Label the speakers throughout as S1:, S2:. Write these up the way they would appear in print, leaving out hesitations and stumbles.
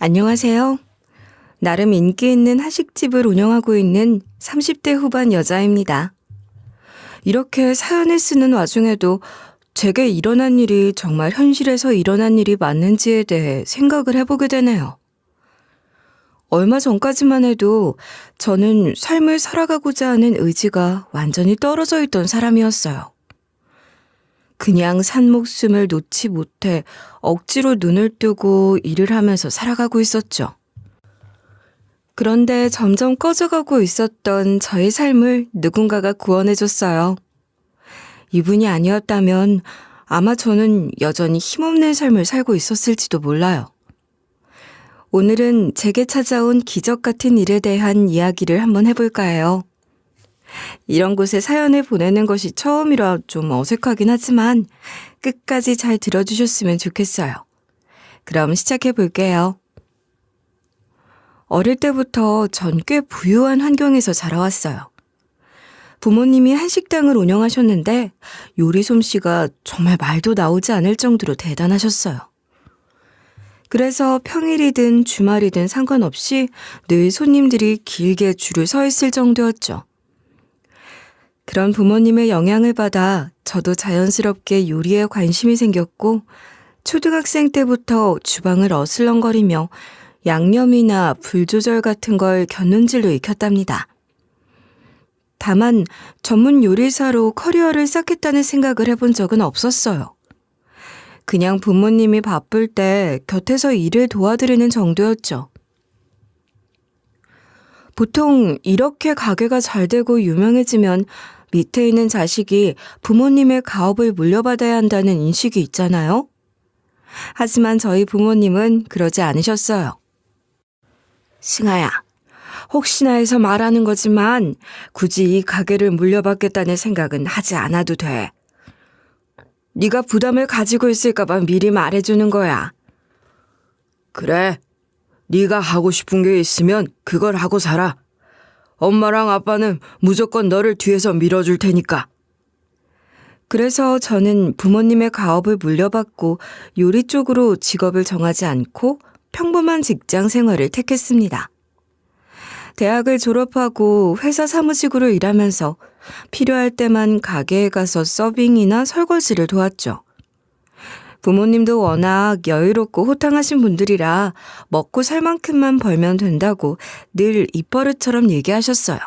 S1: 안녕하세요. 나름 인기 있는 한식집을 운영하고 있는 30대 후반 여자입니다. 이렇게 사연을 쓰는 와중에도 제게 일어난 일이 정말 현실에서 일어난 일이 맞는지에 대해 생각을 해보게 되네요. 얼마 전까지만 해도 저는 삶을 살아가고자 하는 의지가 완전히 떨어져 있던 사람이었어요. 그냥 산 목숨을 놓지 못해 억지로 눈을 뜨고 일을 하면서 살아가고 있었죠. 그런데 점점 꺼져가고 있었던 저의 삶을 누군가가 구원해줬어요. 이분이 아니었다면 아마 저는 여전히 힘없는 삶을 살고 있었을지도 몰라요. 오늘은 제게 찾아온 기적 같은 일에 대한 이야기를 한번 해볼까 해요. 이런 곳에 사연을 보내는 것이 처음이라 좀 어색하긴 하지만 끝까지 잘 들어주셨으면 좋겠어요. 그럼 시작해 볼게요. 어릴 때부터 전 꽤 부유한 환경에서 자라왔어요. 부모님이 한식당을 운영하셨는데 요리 솜씨가 정말 말도 나오지 않을 정도로 대단하셨어요. 그래서 평일이든 주말이든 상관없이 늘 손님들이 길게 줄을 서 있을 정도였죠. 그런 부모님의 영향을 받아 저도 자연스럽게 요리에 관심이 생겼고 초등학생 때부터 주방을 어슬렁거리며 양념이나 불 조절 같은 걸 곁눈질로 익혔답니다. 다만 전문 요리사로 커리어를 쌓겠다는 생각을 해본 적은 없었어요. 그냥 부모님이 바쁠 때 곁에서 일을 도와드리는 정도였죠. 보통 이렇게 가게가 잘 되고 유명해지면 밑에 있는 자식이 부모님의 가업을 물려받아야 한다는 인식이 있잖아요. 하지만 저희 부모님은 그러지 않으셨어요. 승아야, 혹시나 해서 말하는 거지만 굳이 이 가게를 물려받겠다는 생각은 하지 않아도 돼. 네가 부담을 가지고 있을까 봐 미리 말해주는 거야. 그래, 네가 하고 싶은 게 있으면 그걸 하고 살아. 엄마랑 아빠는 무조건 너를 뒤에서 밀어줄 테니까. 그래서 저는 부모님의 가업을 물려받고 요리 쪽으로 직업을 정하지 않고 평범한 직장 생활을 택했습니다. 대학을 졸업하고 회사 사무직으로 일하면서 필요할 때만 가게에 가서 서빙이나 설거지를 도왔죠. 부모님도 워낙 여유롭고 호탕하신 분들이라 먹고 살 만큼만 벌면 된다고 늘 입버릇처럼 얘기하셨어요.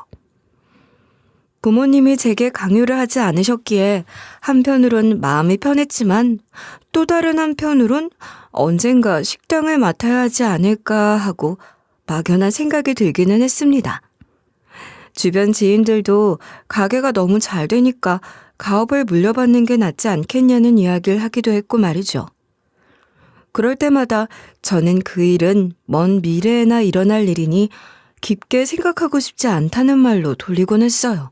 S1: 부모님이 제게 강요를 하지 않으셨기에 한편으론 마음이 편했지만 또 다른 한편으론 언젠가 식당을 맡아야 하지 않을까 하고 막연한 생각이 들기는 했습니다. 주변 지인들도 가게가 너무 잘 되니까 가업을 물려받는 게 낫지 않겠냐는 이야기를 하기도 했고 말이죠. 그럴 때마다 저는 그 일은 먼 미래에나 일어날 일이니 깊게 생각하고 싶지 않다는 말로 돌리곤 했어요.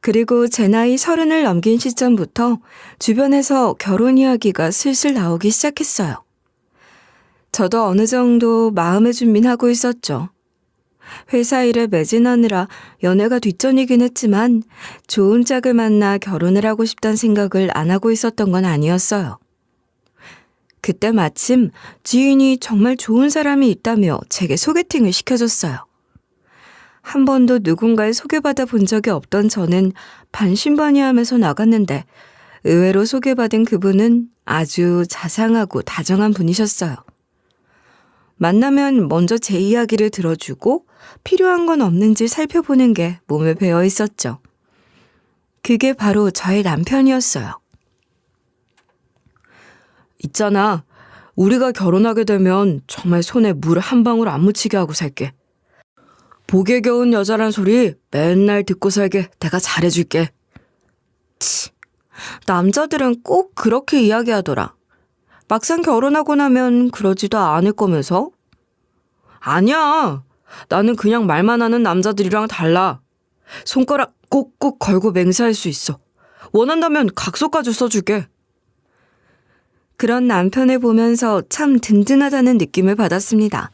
S1: 그리고 제 나이 30을 넘긴 시점부터 주변에서 결혼 이야기가 슬슬 나오기 시작했어요. 저도 어느 정도 마음의 준비는 하고 있었죠. 회사 일에 매진하느라 연애가 뒷전이긴 했지만 좋은 짝을 만나 결혼을 하고 싶다는 생각을 안 하고 있었던 건 아니었어요. 그때 마침 지인이 정말 좋은 사람이 있다며 제게 소개팅을 시켜줬어요. 한 번도 누군가에 소개받아 본 적이 없던 저는 반신반의하면서 나갔는데 의외로 소개받은 그분은 아주 자상하고 다정한 분이셨어요. 만나면 먼저 제 이야기를 들어주고 필요한 건 없는지 살펴보는 게 몸에 배어 있었죠. 그게 바로 저의 남편이었어요. 있잖아, 우리가 결혼하게 되면 정말 손에 물 한 방울 안 묻히게 하고 살게. 복에 겨운 여자란 소리 맨날 듣고 살게 내가 잘해줄게. 치, 남자들은 꼭 그렇게 이야기하더라. 막상 결혼하고 나면 그러지도 않을 거면서? 아니야. 나는 그냥 말만 하는 남자들이랑 달라. 손가락 꼭꼭 걸고 맹세할 수 있어. 원한다면 각서까지 써줄게. 그런 남편을 보면서 참 든든하다는 느낌을 받았습니다.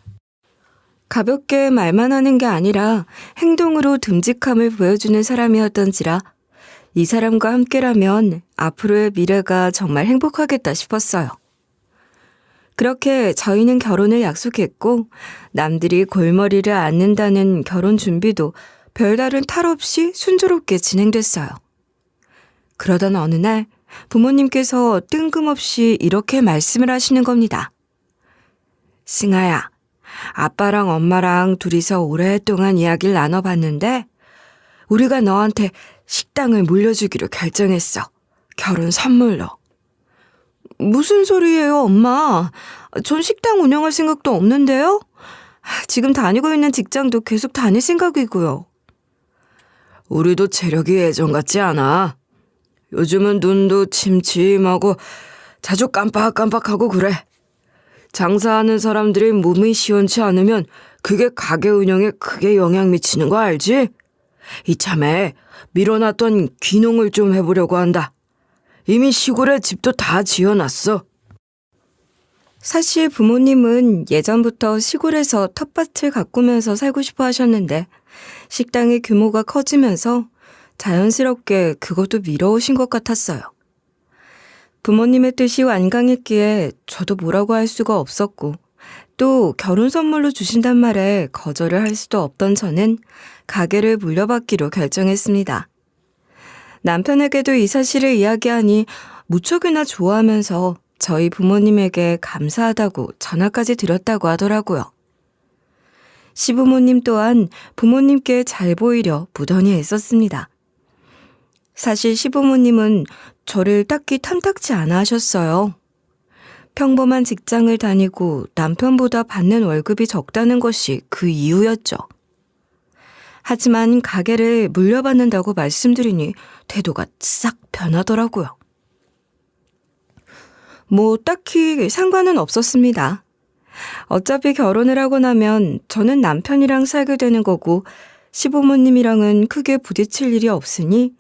S1: 가볍게 말만 하는 게 아니라 행동으로 듬직함을 보여주는 사람이었던지라 이 사람과 함께라면 앞으로의 미래가 정말 행복하겠다 싶었어요. 그렇게 저희는 결혼을 약속했고 남들이 골머리를 앓는다는 결혼 준비도 별다른 탈 없이 순조롭게 진행됐어요. 그러던 어느 날 부모님께서 뜬금없이 이렇게 말씀을 하시는 겁니다. 승아야, 아빠랑 엄마랑 둘이서 오랫동안 이야기를 나눠봤는데 우리가 너한테 식당을 물려주기로 결정했어. 결혼 선물로. 무슨 소리예요, 엄마? 전 식당 운영할 생각도 없는데요? 지금 다니고 있는 직장도 계속 다닐 생각이고요. 우리도 체력이 예전 같지 않아. 요즘은 눈도 침침하고 자주 깜빡깜빡하고 그래. 장사하는 사람들이 몸이 시원치 않으면 그게 가게 운영에 크게 영향 미치는 거 알지? 이참에 밀어놨던 귀농을 좀 해보려고 한다. 이미 시골에 집도 다 지어놨어. 사실 부모님은 예전부터 시골에서 텃밭을 가꾸면서 살고 싶어 하셨는데 식당의 규모가 커지면서 자연스럽게 그것도 미뤄오신 것 같았어요. 부모님의 뜻이 완강했기에 저도 뭐라고 할 수가 없었고 또 결혼 선물로 주신단 말에 거절을 할 수도 없던 저는 가게를 물려받기로 결정했습니다. 남편에게도 이 사실을 이야기하니 무척이나 좋아하면서 저희 부모님에게 감사하다고 전화까지 드렸다고 하더라고요. 시부모님 또한 부모님께 잘 보이려 무던히 애썼습니다. 사실 시부모님은 저를 딱히 탐탁지 않아 하셨어요. 평범한 직장을 다니고 남편보다 받는 월급이 적다는 것이 그 이유였죠. 하지만 가게를 물려받는다고 말씀드리니 태도가 싹 변하더라고요. 뭐 딱히 상관은 없었습니다. 어차피 결혼을 하고 나면 저는 남편이랑 살게 되는 거고 시부모님이랑은 크게 부딪힐 일이 없으니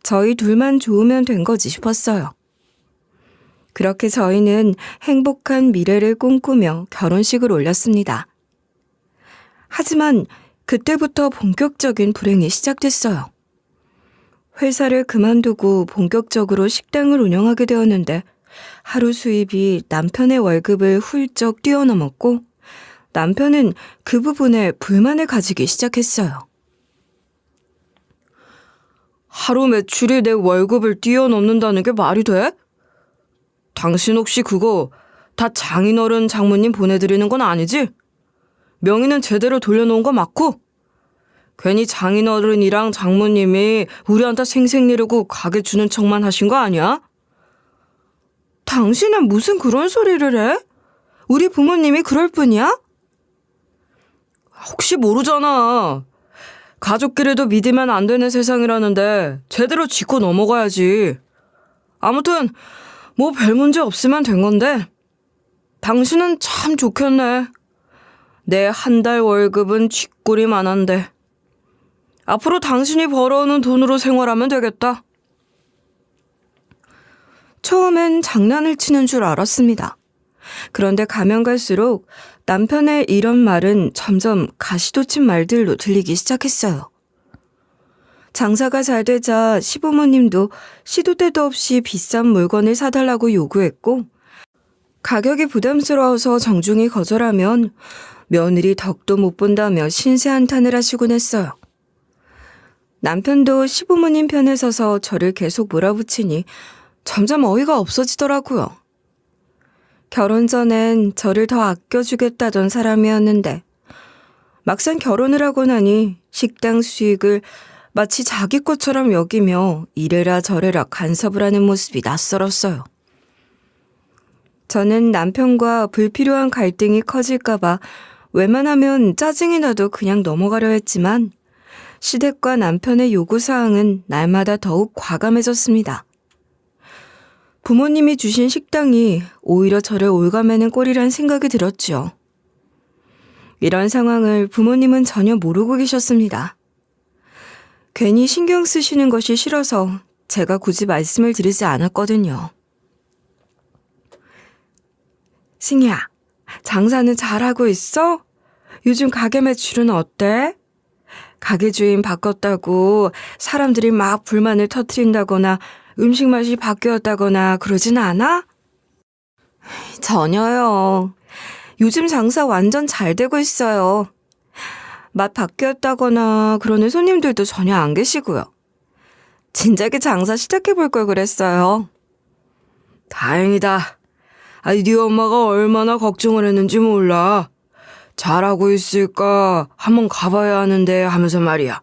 S1: 저희 둘만 좋으면 된 거지 싶었어요. 그렇게 저희는 행복한 미래를 꿈꾸며 결혼식을 올렸습니다. 하지만 그때부터 본격적인 불행이 시작됐어요. 회사를 그만두고 본격적으로 식당을 운영하게 되었는데 하루 수입이 남편의 월급을 훌쩍 뛰어넘었고 남편은 그 부분에 불만을 가지기 시작했어요. 하루 매출이 내 월급을 뛰어넘는다는 게 말이 돼? 당신 혹시 그거 다 장인어른 장모님 보내드리는 건 아니지? 명의는 제대로 돌려놓은 거 맞고? 괜히 장인어른이랑 장모님이 우리한테 생색 내려고 가게 주는 척만 하신 거 아니야? 당신은 무슨 그런 소리를 해? 우리 부모님이 그럴 뿐이야? 혹시 모르잖아. 가족끼리도 믿으면 안 되는 세상이라는데 제대로 짚고 넘어가야지. 아무튼 뭐 별 문제 없으면 된 건데 당신은 참 좋겠네. 내 한 달 월급은 쥐꼬리만한데 앞으로 당신이 벌어오는 돈으로 생활하면 되겠다. 처음엔 장난을 치는 줄 알았습니다. 그런데 가면 갈수록 남편의 이런 말은 점점 가시돋친 말들로 들리기 시작했어요. 장사가 잘 되자 시부모님도 시도 때도 없이 비싼 물건을 사달라고 요구했고 가격이 부담스러워서 정중히 거절하면 며느리 덕도 못 본다며 신세한탄을 하시곤 했어요. 남편도 시부모님 편에 서서 저를 계속 몰아붙이니 점점 어이가 없어지더라고요. 결혼 전엔 저를 더 아껴주겠다던 사람이었는데 막상 결혼을 하고 나니 식당 수익을 마치 자기 것처럼 여기며 이래라 저래라 간섭을 하는 모습이 낯설었어요. 저는 남편과 불필요한 갈등이 커질까봐 웬만하면 짜증이 나도 그냥 넘어가려 했지만 시댁과 남편의 요구사항은 날마다 더욱 과감해졌습니다. 부모님이 주신 식당이 오히려 저를 올가매는 꼴이란 생각이 들었죠. 이런 상황을 부모님은 전혀 모르고 계셨습니다. 괜히 신경 쓰시는 것이 싫어서 제가 굳이 말씀을 드리지 않았거든요. 승희야, 장사는 잘하고 있어? 요즘 가게 매출은 어때? 가게 주인 바꿨다고 사람들이 막 불만을 터뜨린다거나 음식 맛이 바뀌었다거나 그러진 않아? 전혀요. 요즘 장사 완전 잘 되고 있어요. 맛 바뀌었다거나 그러는 손님들도 전혀 안 계시고요. 진작에 장사 시작해볼 걸 그랬어요. 다행이다. 아니, 네 엄마가 얼마나 걱정을 했는지 몰라. 잘하고 있을까 한번 가봐야 하는데 하면서 말이야.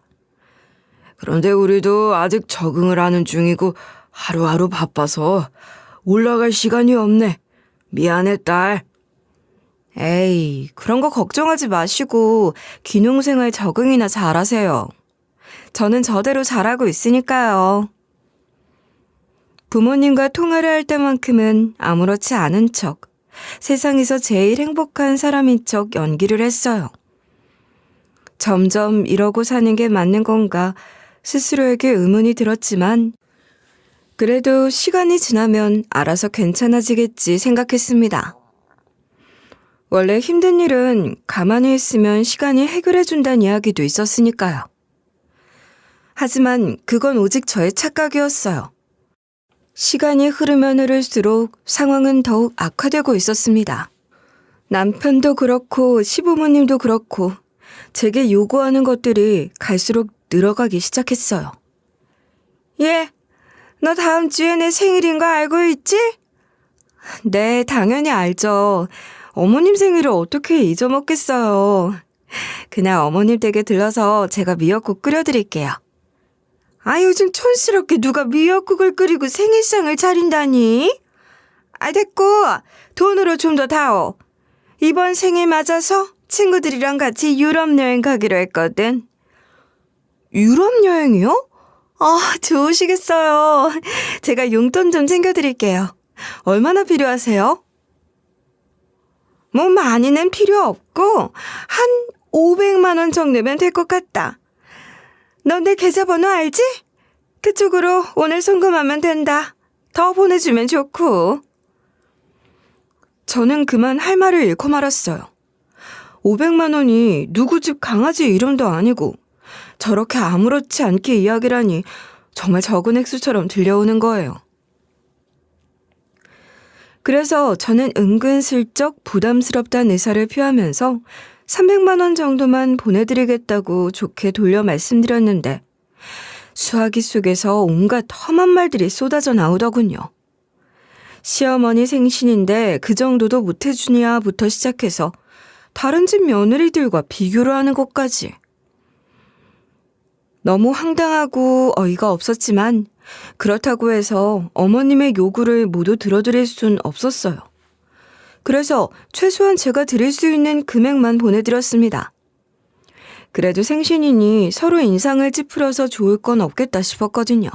S1: 그런데 우리도 아직 적응을 하는 중이고 하루하루 바빠서 올라갈 시간이 없네. 미안해, 딸. 에이, 그런 거 걱정하지 마시고 귀농생활 적응이나 잘하세요. 저는 저대로 잘하고 있으니까요. 부모님과 통화를 할 때만큼은 아무렇지 않은 척, 세상에서 제일 행복한 사람인 척 연기를 했어요. 점점 이러고 사는 게 맞는 건가 스스로에게 의문이 들었지만 그래도 시간이 지나면 알아서 괜찮아지겠지 생각했습니다. 원래 힘든 일은 가만히 있으면 시간이 해결해준다는 이야기도 있었으니까요. 하지만 그건 오직 저의 착각이었어요. 시간이 흐르면 흐를수록 상황은 더욱 악화되고 있었습니다. 남편도 그렇고 시부모님도 그렇고 제게 요구하는 것들이 갈수록 늘어가기 시작했어요. 예, 너 다음 주에 내 생일인 거 알고 있지? 네, 당연히 알죠. 어머님 생일을 어떻게 잊어먹겠어요. 그날 어머님 댁에 들러서 제가 미역국 끓여드릴게요. 아, 요즘 촌스럽게 누가 미역국을 끓이고 생일상을 차린다니? 아, 됐고 돈으로 좀 더 다오. 이번 생일 맞아서 친구들이랑 같이 유럽 여행 가기로 했거든. 유럽 여행이요? 아, 좋으시겠어요. 제가 용돈 좀 챙겨드릴게요. 얼마나 필요하세요? 뭐 많이는 필요 없고 한 500만 원 정도면 될 것 같다. 너 내 계좌번호 알지? 그쪽으로 오늘 송금하면 된다. 더 보내주면 좋고. 저는 그만 할 말을 잃고 말았어요. 500만 원이 누구 집 강아지 이름도 아니고 저렇게 아무렇지 않게 이야기를 하니 정말 적은 액수처럼 들려오는 거예요. 그래서 저는 은근슬쩍 부담스럽다는 의사를 표하면서 300만 원 정도만 보내드리겠다고 좋게 돌려 말씀드렸는데 수화기 속에서 온갖 험한 말들이 쏟아져 나오더군요. 시어머니 생신인데 그 정도도 못해주냐부터 시작해서 다른 집 며느리들과 비교를 하는 것까지. 너무 황당하고 어이가 없었지만 그렇다고 해서 어머님의 요구를 모두 들어드릴 순 없었어요. 그래서 최소한 제가 드릴 수 있는 금액만 보내드렸습니다. 그래도 생신이니 서로 인상을 찌푸려서 좋을 건 없겠다 싶었거든요.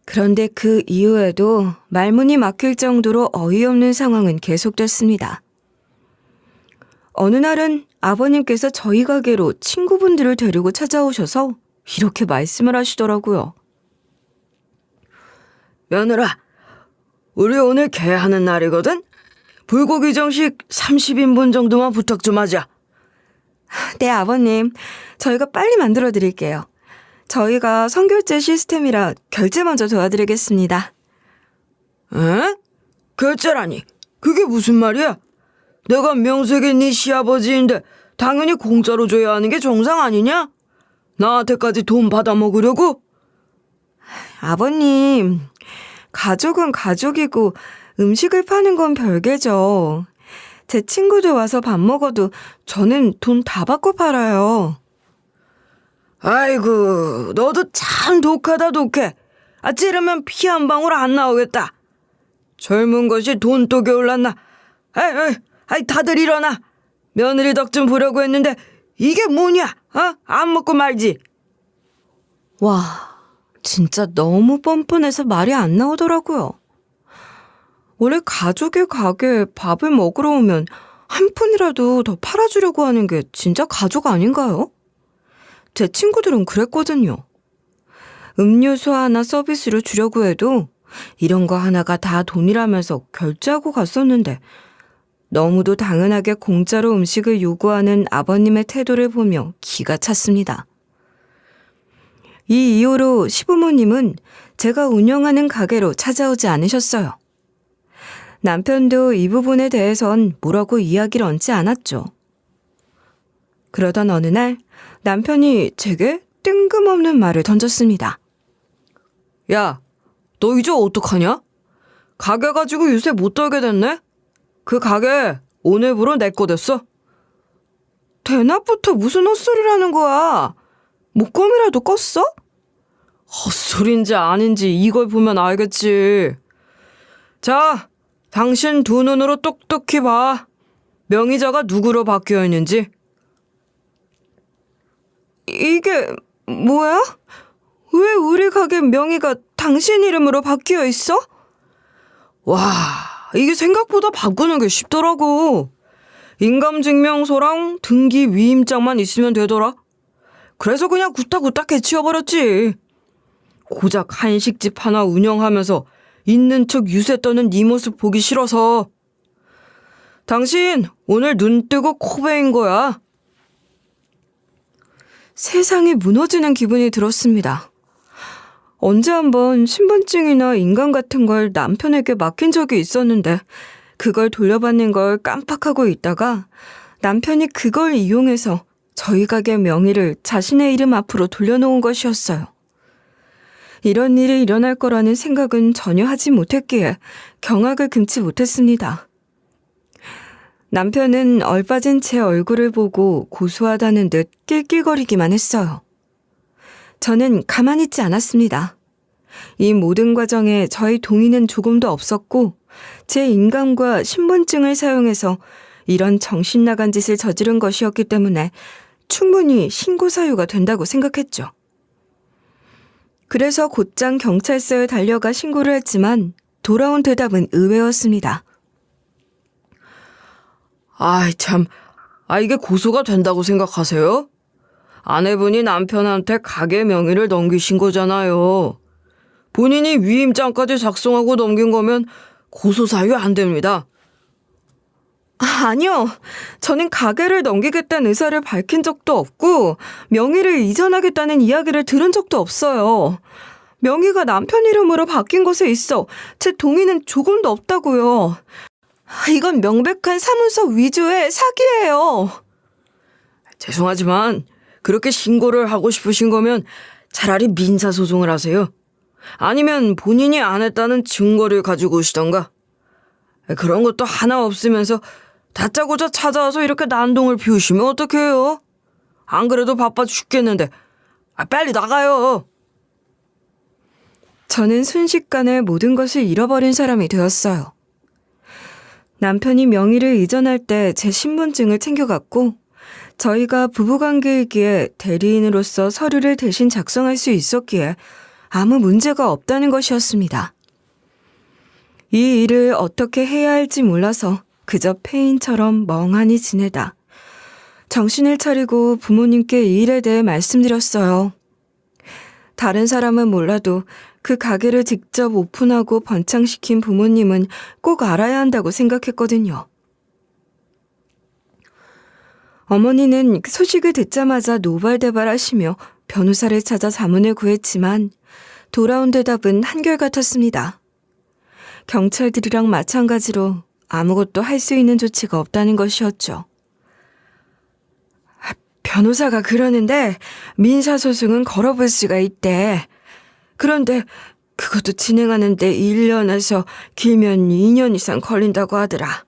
S1: 그런데 그 이후에도 말문이 막힐 정도로 어이없는 상황은 계속됐습니다. 어느 날은 아버님께서 저희 가게로 친구분들을 데리고 찾아오셔서 이렇게 말씀을 하시더라고요. 며느라, 우리 오늘 개하는 날이거든? 불고기 정식 30인분 정도만 부탁 좀 하자. 네, 아버님. 저희가 빨리 만들어 드릴게요. 저희가 선결제 시스템이라 결제 먼저 도와드리겠습니다. 에? 결제라니? 그게 무슨 말이야? 내가 명색이 네 시아버지인데 당연히 공짜로 줘야 하는 게 정상 아니냐? 나한테까지 돈 받아 먹으려고? 아버님, 가족은 가족이고 음식을 파는 건 별개죠. 제 친구들 와서 밥 먹어도 저는 돈 다 받고 팔아요. 아이고, 너도 참 독하다 독해. 찌르면 피 한 방울 안 나오겠다. 젊은 것이 돈독에 올랐나. 아이, 다들 일어나. 며느리 덕 좀 보려고 했는데 이게 뭐냐? 안 먹고 말지. 와, 진짜 너무 뻔뻔해서 말이 안 나오더라고요. 원래 가족의 가게에 밥을 먹으러 오면 한 푼이라도 더 팔아주려고 하는 게 진짜 가족 아닌가요? 제 친구들은 그랬거든요. 음료수 하나 서비스로 주려고 해도 이런 거 하나가 다 돈이라면서 결제하고 갔었는데 너무도 당연하게 공짜로 음식을 요구하는 아버님의 태도를 보며 기가 찼습니다. 이 이후로 시부모님은 제가 운영하는 가게로 찾아오지 않으셨어요. 남편도 이 부분에 대해선 뭐라고 이야기를 얹지 않았죠. 그러던 어느 날 남편이 제게 뜬금없는 말을 던졌습니다. 야, 너 이제 어떡하냐? 가게 가지고 유세 못 떨게 됐네? 그 가게 오늘부로 내 거 됐어. 대낮부터 무슨 헛소리라는 거야? 목검이라도 껐어? 헛소리인지 아닌지 이걸 보면 알겠지. 자, 당신 두 눈으로 똑똑히 봐. 명의자가 누구로 바뀌어 있는지. 이게 뭐야? 왜 우리 가게 명의가 당신 이름으로 바뀌어 있어? 와, 이게 생각보다 바꾸는 게 쉽더라고. 인감증명서랑 등기 위임장만 있으면 되더라. 그래서 그냥 구딱구딱 해치워버렸지. 고작 한식집 하나 운영하면서 있는 척 유세 떠는 네 모습 보기 싫어서. 당신 오늘 눈 뜨고 코 베인 거야. 세상이 무너지는 기분이 들었습니다. 언제 한번 신분증이나 인감 같은 걸 남편에게 맡긴 적이 있었는데 그걸 돌려받는 걸 깜빡하고 있다가 남편이 그걸 이용해서 저희 가게 명의를 자신의 이름 앞으로 돌려놓은 것이었어요. 이런 일이 일어날 거라는 생각은 전혀 하지 못했기에 경악을 금치 못했습니다. 남편은 얼빠진 제 얼굴을 보고 고소하다는 듯 낄낄거리기만 했어요. 저는 가만히 있지 않았습니다. 이 모든 과정에 저의 동의는 조금도 없었고 제 인감과 신분증을 사용해서 이런 정신 나간 짓을 저지른 것이었기 때문에 충분히 신고 사유가 된다고 생각했죠. 그래서 곧장 경찰서에 달려가 신고를 했지만 돌아온 대답은 의외였습니다. 아이 참, 이게 고소가 된다고 생각하세요? 아내분이 남편한테 가게 명의를 넘기신 거잖아요. 본인이 위임장까지 작성하고 넘긴 거면 고소사유 안 됩니다. 아니요. 저는 가게를 넘기겠다는 의사를 밝힌 적도 없고 명의를 이전하겠다는 이야기를 들은 적도 없어요. 명의가 남편 이름으로 바뀐 것에 있어 제 동의는 조금도 없다고요. 이건 명백한 사문서 위조의 사기예요. 죄송하지만 그렇게 신고를 하고 싶으신 거면 차라리 민사소송을 하세요. 아니면 본인이 안 했다는 증거를 가지고 오시던가. 그런 것도 하나 없으면서 다짜고짜 찾아와서 이렇게 난동을 피우시면 어떡해요? 안 그래도 바빠 죽겠는데 빨리 나가요. 저는 순식간에 모든 것을 잃어버린 사람이 되었어요. 남편이 명의를 이전할 때 제 신분증을 챙겨갔고 저희가 부부관계이기에 대리인으로서 서류를 대신 작성할 수 있었기에 아무 문제가 없다는 것이었습니다. 이 일을 어떻게 해야 할지 몰라서 그저 폐인처럼 멍하니 지내다 정신을 차리고 부모님께 이 일에 대해 말씀드렸어요. 다른 사람은 몰라도 그 가게를 직접 오픈하고 번창시킨 부모님은 꼭 알아야 한다고 생각했거든요. 어머니는 소식을 듣자마자 노발대발하시며 변호사를 찾아 자문을 구했지만 돌아온 대답은 한결같았습니다. 경찰들이랑 마찬가지로 아무것도 할 수 있는 조치가 없다는 것이었죠. 변호사가 그러는데 민사소송은 걸어볼 수가 있대. 그런데 그것도 진행하는데 1년에서 길면 2년 이상 걸린다고 하더라.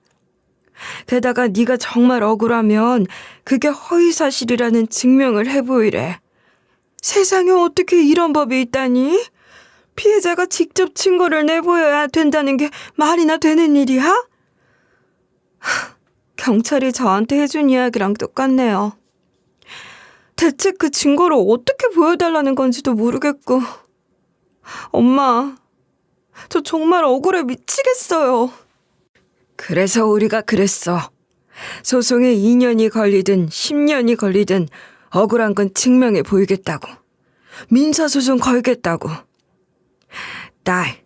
S1: 게다가 네가 정말 억울하면 그게 허위사실이라는 증명을 해보이래. 세상에 어떻게 이런 법이 있다니? 피해자가 직접 증거를 내보여야 된다는 게 말이나 되는 일이야? 경찰이 저한테 해준 이야기랑 똑같네요. 대체 그 증거를 어떻게 보여달라는 건지도 모르겠고. 엄마, 저 정말 억울해 미치겠어요. 그래서 우리가 그랬어. 소송에 2년이 걸리든 10년이 걸리든 억울한 건 증명해 보이겠다고. 민사소송 걸겠다고. 딸,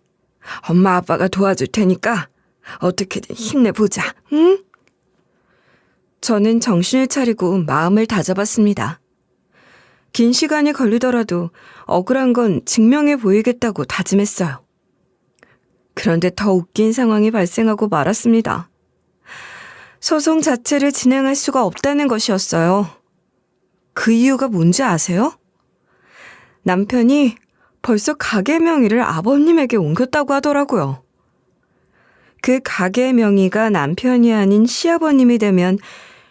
S1: 엄마 아빠가 도와줄 테니까 어떻게든 힘내보자, 응? 저는 정신을 차리고 마음을 다잡았습니다. 긴 시간이 걸리더라도 억울한 건 증명해 보이겠다고 다짐했어요. 그런데 더 웃긴 상황이 발생하고 말았습니다. 소송 자체를 진행할 수가 없다는 것이었어요. 그 이유가 뭔지 아세요? 남편이 벌써 가게 명의를 아버님에게 옮겼다고 하더라고요. 그 가게 명의가 남편이 아닌 시아버님이 되면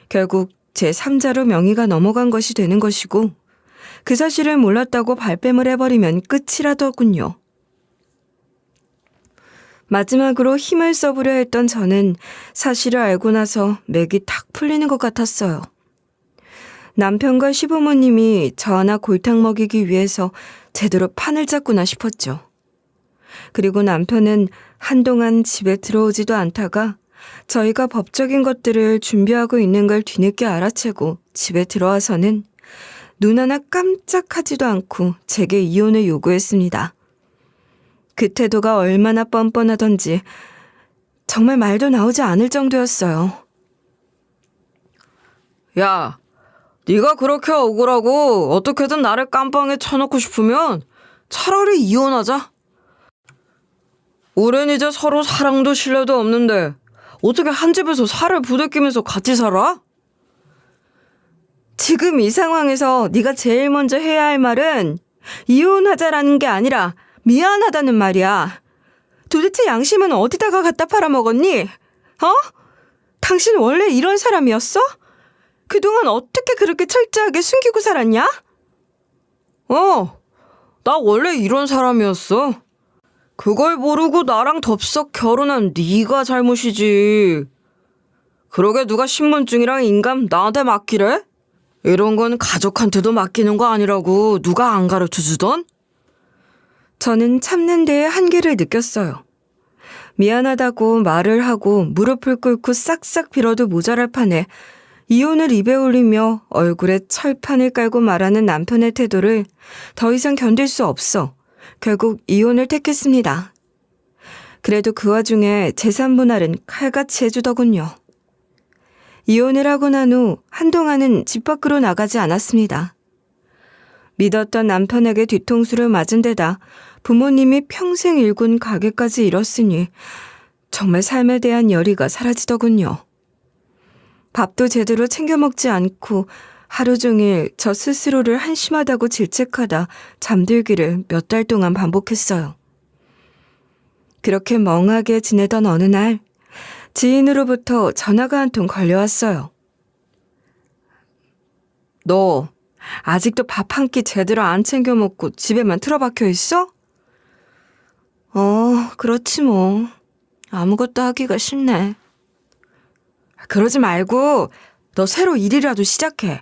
S1: 결국 제3자로 명의가 넘어간 것이 되는 것이고 그 사실을 몰랐다고 발뺌을 해버리면 끝이라더군요. 마지막으로 힘을 써보려 했던 저는 사실을 알고 나서 맥이 탁 풀리는 것 같았어요. 남편과 시부모님이 저 하나 골탕 먹이기 위해서 제대로 판을 짰구나 싶었죠. 그리고 남편은 한동안 집에 들어오지도 않다가 저희가 법적인 것들을 준비하고 있는 걸 뒤늦게 알아채고 집에 들어와서는 눈 하나 깜짝하지도 않고 제게 이혼을 요구했습니다. 그 태도가 얼마나 뻔뻔하던지 정말 말도 나오지 않을 정도였어요. 야, 네가 그렇게 억울하고 어떻게든 나를 깜빵에 쳐놓고 싶으면 차라리 이혼하자. 우린 이제 서로 사랑도 신뢰도 없는데 어떻게 한 집에서 살을 부대끼면서 같이 살아? 지금 이 상황에서 네가 제일 먼저 해야 할 말은 이혼하자라는 게 아니라 미안하다는 말이야. 도대체 양심은 어디다가 갖다 팔아먹었니? 당신 원래 이런 사람이었어? 그동안 어떻게 그렇게 철저하게 숨기고 살았냐? 나 원래 이런 사람이었어. 그걸 모르고 나랑 덥석 결혼한 네가 잘못이지. 그러게 누가 신분증이랑 인감 나한테 맡기래? 이런 건 가족한테도 맡기는 거 아니라고 누가 안 가르쳐주던? 저는 참는 데에 한계를 느꼈어요. 미안하다고 말을 하고 무릎을 꿇고 싹싹 빌어도 모자랄 판에 이혼을 입에 올리며 얼굴에 철판을 깔고 말하는 남편의 태도를 더 이상 견딜 수 없어 결국 이혼을 택했습니다. 그래도 그 와중에 재산 분할은 칼같이 해주더군요. 이혼을 하고 난 후 한동안은 집 밖으로 나가지 않았습니다. 믿었던 남편에게 뒤통수를 맞은 데다 부모님이 평생 일군 가게까지 잃었으니 정말 삶에 대한 열의가 사라지더군요. 밥도 제대로 챙겨 먹지 않고 하루 종일 저 스스로를 한심하다고 질책하다 잠들기를 몇 달 동안 반복했어요. 그렇게 멍하게 지내던 어느 날 지인으로부터 전화가 한 통 걸려왔어요. 너 아직도 밥 한 끼 제대로 안 챙겨 먹고 집에만 틀어박혀 있어? 그렇지 뭐. 아무것도 하기가 싫네. 그러지 말고 너 새로 일이라도 시작해.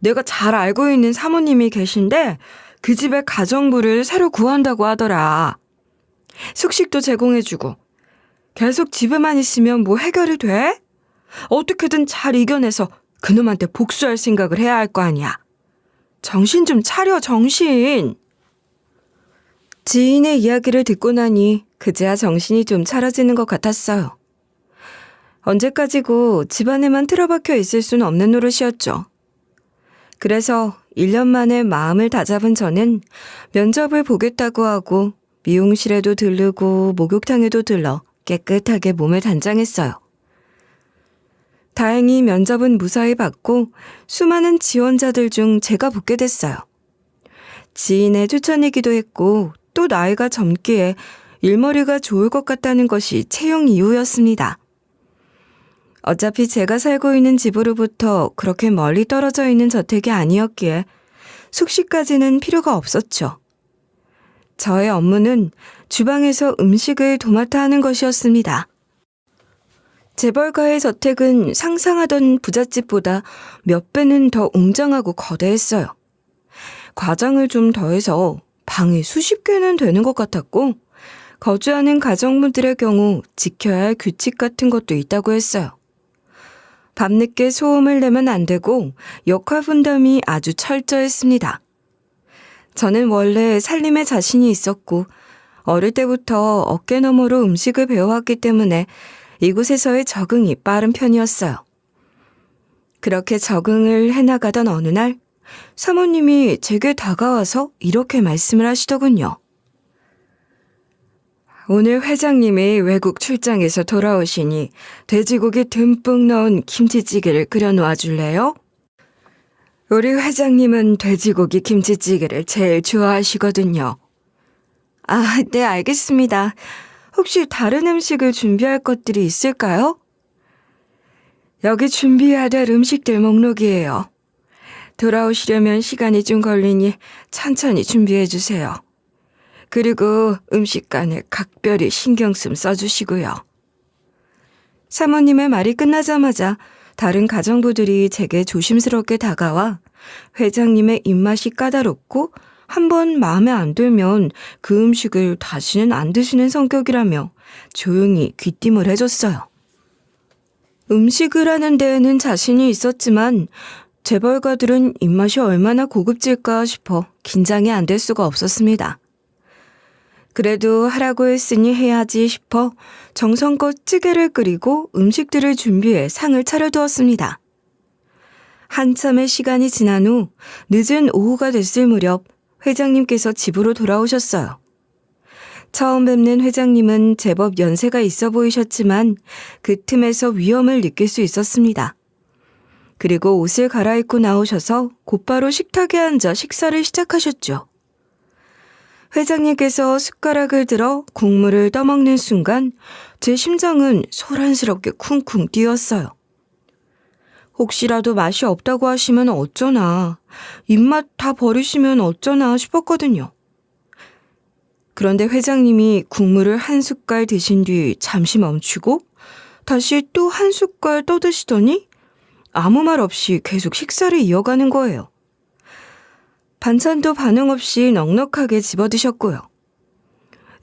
S1: 내가 잘 알고 있는 사모님이 계신데 그 집에 가정부를 새로 구한다고 하더라. 숙식도 제공해주고 계속 집에만 있으면 뭐 해결이 돼? 어떻게든 잘 이겨내서 그놈한테 복수할 생각을 해야 할 거 아니야. 정신 좀 차려, 정신. 지인의 이야기를 듣고 나니 그제야 정신이 좀 차려지는 것 같았어요. 언제까지고 집안에만 틀어박혀 있을 수는 없는 노릇이었죠. 그래서 1년 만에 마음을 다잡은 저는 면접을 보겠다고 하고 미용실에도 들르고 목욕탕에도 들러 깨끗하게 몸을 단장했어요. 다행히 면접은 무사히 받고 수많은 지원자들 중 제가 붙게 됐어요. 지인의 추천이기도 했고 또 나이가 젊기에 일머리가 좋을 것 같다는 것이 채용 이유였습니다. 어차피 제가 살고 있는 집으로부터 그렇게 멀리 떨어져 있는 저택이 아니었기에 숙식까지는 필요가 없었죠. 저의 업무는 주방에서 음식을 도맡아 하는 것이었습니다. 재벌가의 저택은 상상하던 부잣집보다 몇 배는 더 웅장하고 거대했어요. 과장을 좀 더해서 방이 수십 개는 되는 것 같았고 거주하는 가정부들의 경우 지켜야 할 규칙 같은 것도 있다고 했어요. 밤늦게 소음을 내면 안 되고 역할 분담이 아주 철저했습니다. 저는 원래 살림에 자신이 있었고 어릴 때부터 어깨너머로 음식을 배워왔기 때문에 이곳에서의 적응이 빠른 편이었어요. 그렇게 적응을 해나가던 어느 날 사모님이 제게 다가와서 이렇게 말씀을 하시더군요. 오늘 회장님이 외국 출장에서 돌아오시니 돼지고기 듬뿍 넣은 김치찌개를 끓여 놓아 줄래요? 우리 회장님은 돼지고기 김치찌개를 제일 좋아하시거든요. 아, 네, 알겠습니다. 혹시 다른 음식을 준비할 것들이 있을까요? 여기 준비해야 될 음식들 목록이에요. 돌아오시려면 시간이 좀 걸리니 천천히 준비해 주세요. 그리고 음식간에 각별히 신경씀 써주시고요. 사모님의 말이 끝나자마자 다른 가정부들이 제게 조심스럽게 다가와 회장님의 입맛이 까다롭고 한번 마음에 안 들면 그 음식을 다시는 안 드시는 성격이라며 조용히 귀띔을 해줬어요. 음식을 하는 데에는 자신이 있었지만 재벌가들은 입맛이 얼마나 고급질까 싶어 긴장이 안 될 수가 없었습니다. 그래도 하라고 했으니 해야지 싶어 정성껏 찌개를 끓이고 음식들을 준비해 상을 차려두었습니다. 한참의 시간이 지난 후 늦은 오후가 됐을 무렵 회장님께서 집으로 돌아오셨어요. 처음 뵙는 회장님은 제법 연세가 있어 보이셨지만 그 틈에서 위험을 느낄 수 있었습니다. 그리고 옷을 갈아입고 나오셔서 곧바로 식탁에 앉아 식사를 시작하셨죠. 회장님께서 숟가락을 들어 국물을 떠먹는 순간 제 심장은 소란스럽게 쿵쿵 뛰었어요. 혹시라도 맛이 없다고 하시면 어쩌나, 입맛 다 버리시면 어쩌나 싶었거든요. 그런데 회장님이 국물을 한 숟갈 드신 뒤 잠시 멈추고 다시 또 한 숟갈 떠드시더니 아무 말 없이 계속 식사를 이어가는 거예요. 반찬도 반응 없이 넉넉하게 집어드셨고요.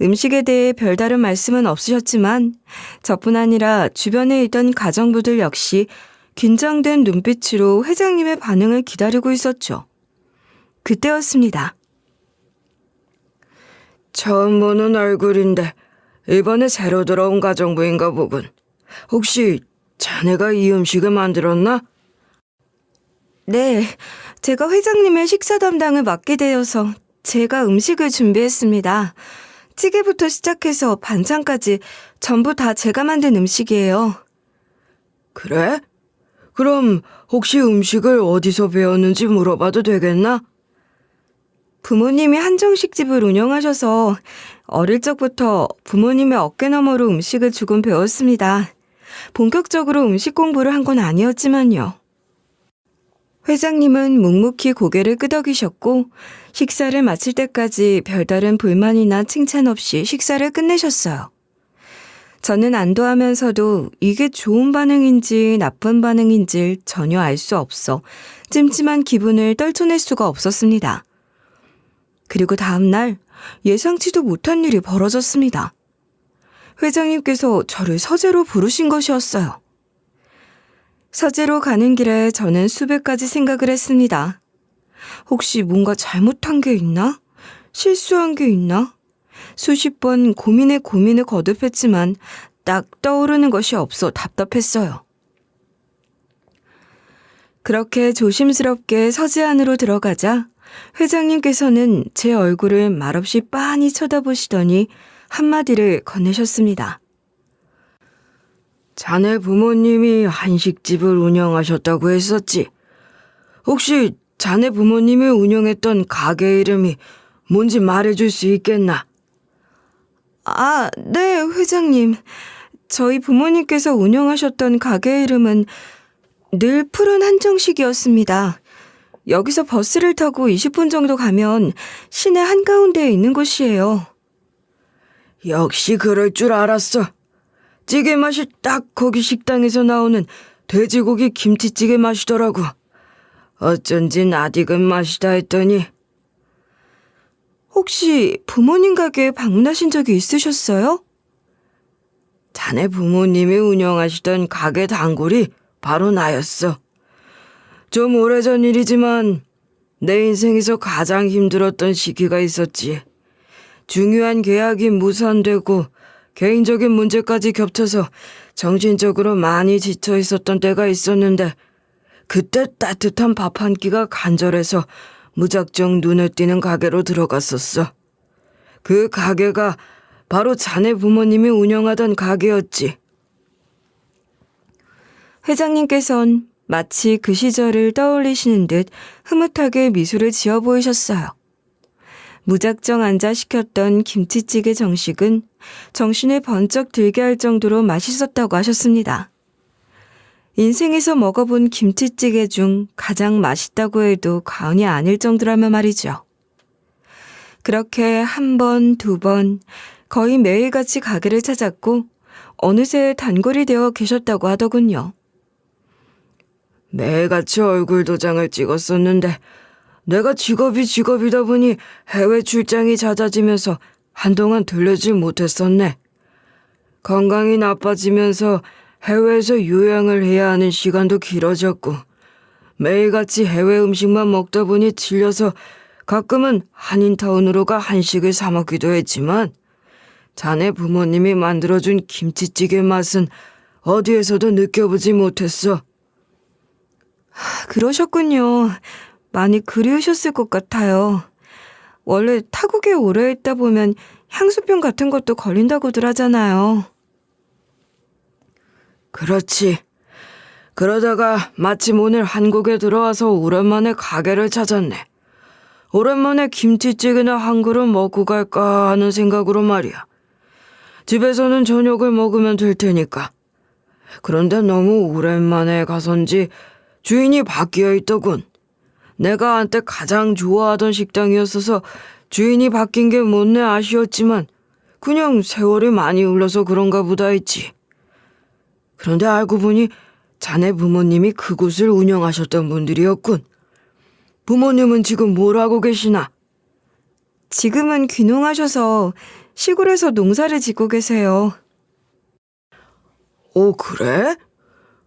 S1: 음식에 대해 별다른 말씀은 없으셨지만 저뿐 아니라 주변에 있던 가정부들 역시 긴장된 눈빛으로 회장님의 반응을 기다리고 있었죠. 그때였습니다. 처음 보는 얼굴인데 이번에 새로 들어온 가정부인가 보군. 혹시 자네가 이 음식을 만들었나? 네, 제가 회장님의 식사 담당을 맡게 되어서 제가 음식을 준비했습니다. 찌개부터 시작해서 반찬까지 전부 다 제가 만든 음식이에요. 그래? 그럼 혹시 음식을 어디서 배웠는지 물어봐도 되겠나? 부모님이 한정식집을 운영하셔서 어릴 적부터 부모님의 어깨너머로 음식을 조금 배웠습니다. 본격적으로 음식 공부를 한 건 아니었지만요. 회장님은 묵묵히 고개를 끄덕이셨고 식사를 마칠 때까지 별다른 불만이나 칭찬 없이 식사를 끝내셨어요. 저는 안도하면서도 이게 좋은 반응인지 나쁜 반응인지 전혀 알 수 없어 찜찜한 기분을 떨쳐낼 수가 없었습니다. 그리고 다음 날 예상치도 못한 일이 벌어졌습니다. 회장님께서 저를 서재로 부르신 것이었어요. 서재로 가는 길에 저는 수백 가지 생각을 했습니다. 혹시 뭔가 잘못한 게 있나? 실수한 게 있나? 수십 번 고민에 고민을 거듭했지만 딱 떠오르는 것이 없어 답답했어요. 그렇게 조심스럽게 서재 안으로 들어가자 회장님께서는 제 얼굴을 말없이 빤히 쳐다보시더니 한마디를 건네셨습니다. 자네 부모님이 한식집을 운영하셨다고 했었지. 혹시 자네 부모님이 운영했던 가게 이름이 뭔지 말해줄 수 있겠나? 아, 네, 회장님. 저희 부모님께서 운영하셨던 가게 이름은 늘 푸른 한정식이었습니다. 여기서 버스를 타고 20분 정도 가면 시내 한가운데에 있는 곳이에요. 역시 그럴 줄 알았어. 찌개 맛이 딱 거기 식당에서 나오는 돼지고기 김치찌개 맛이더라고. 어쩐지 낯익은 맛이다 했더니. 혹시 부모님 가게에 방문하신 적이 있으셨어요? 자네 부모님이 운영하시던 가게 단골이 바로 나였어. 좀 오래전 일이지만 내 인생에서 가장 힘들었던 시기가 있었지. 중요한 계약이 무산되고 개인적인 문제까지 겹쳐서 정신적으로 많이 지쳐 있었던 때가 있었는데 그때 따뜻한 밥 한 끼가 간절해서 무작정 눈에 띄는 가게로 들어갔었어. 그 가게가
S2: 바로 자네 부모님이 운영하던 가게였지.
S1: 회장님께선 마치 그 시절을 떠올리시는 듯 흐뭇하게 미소를 지어 보이셨어요. 무작정 앉아 시켰던 김치찌개 정식은 정신을 번쩍 들게 할 정도로 맛있었다고 하셨습니다. 인생에서 먹어본 김치찌개 중 가장 맛있다고 해도 과언이 아닐 정도라면 말이죠. 그렇게 한 번, 두 번, 거의 매일같이 가게를 찾았고 어느새 단골이 되어 계셨다고 하더군요.
S2: 매일같이 얼굴 도장을 찍었었는데 내가 직업이다 보니 해외 출장이 잦아지면서 한동안 들르지 못했었네. 건강이 나빠지면서 해외에서 요양을 해야 하는 시간도 길어졌고 매일같이 해외 음식만 먹다 보니 질려서 가끔은 한인타운으로 가 한식을 사 먹기도 했지만 자네 부모님이 만들어준 김치찌개 맛은 어디에서도 느껴보지 못했어.
S1: 그러셨군요. 많이 그리우셨을 것 같아요. 원래 타국에 오래 있다 보면 향수병 같은 것도 걸린다고들 하잖아요.
S2: 그렇지. 그러다가 마침 오늘 한국에 들어와서 오랜만에 가게를 찾았네. 오랜만에 김치찌개나 한 그릇 먹고 갈까 하는 생각으로 말이야. 집에서는 저녁을 먹으면 될 테니까. 그런데 너무 오랜만에 가선지 주인이 바뀌어 있더군. 내가 한때 가장 좋아하던 식당이었어서 주인이 바뀐 게 못내 아쉬웠지만 그냥 세월이 많이 흘러서 그런가 보다 했지. 그런데 알고 보니 자네 부모님이 그곳을 운영하셨던 분들이었군. 부모님은 지금 뭘 하고 계시나?
S1: 지금은 귀농하셔서 시골에서 농사를 짓고 계세요.
S2: 오, 그래?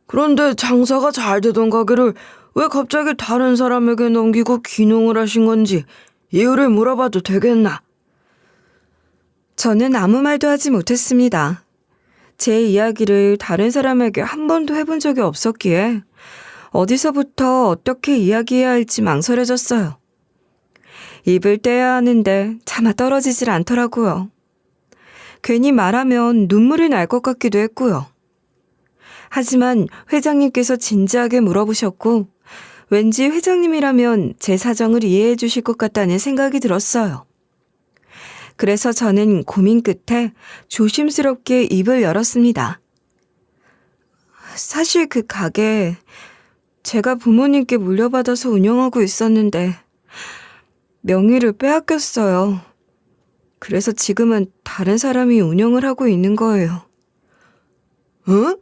S2: 그런데 장사가 잘 되던 가게를 왜 갑자기 다른 사람에게 넘기고 귀농을 하신 건지 이유를 물어봐도 되겠나?
S1: 저는 아무 말도 하지 못했습니다. 제 이야기를 다른 사람에게 한 번도 해본 적이 없었기에 어디서부터 어떻게 이야기해야 할지 망설여졌어요. 입을 떼야 하는데 차마 떨어지질 않더라고요. 괜히 말하면 눈물이 날 것 같기도 했고요. 하지만 회장님께서 진지하게 물어보셨고 왠지 회장님이라면 제 사정을 이해해 주실 것 같다는 생각이 들었어요. 그래서 저는 고민 끝에 조심스럽게 입을 열었습니다. 사실 그 가게 제가 부모님께 물려받아서 운영하고 있었는데 명의를 빼앗겼어요. 그래서 지금은 다른 사람이 운영을 하고 있는 거예요.
S2: 어?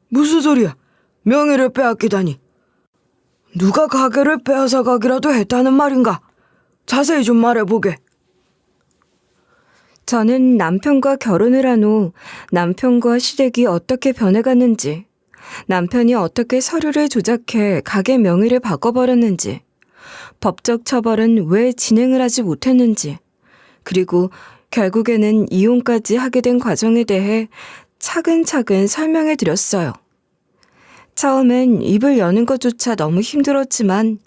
S2: 무슨 소리야? 명의를 빼앗기다니. 누가 가게를 빼앗아 가기라도 했다는 말인가? 자세히 좀 말해보게.
S1: 저는 남편과 결혼을 한 후 남편과 시댁이 어떻게 변해갔는지, 남편이 어떻게 서류를 조작해 가게 명의를 바꿔버렸는지, 법적 처벌은 왜 진행을 하지 못했는지, 그리고 결국에는 이혼까지 하게 된 과정에 대해 차근차근 설명해 드렸어요. 처음엔 입을 여는 것조차 너무 힘들었지만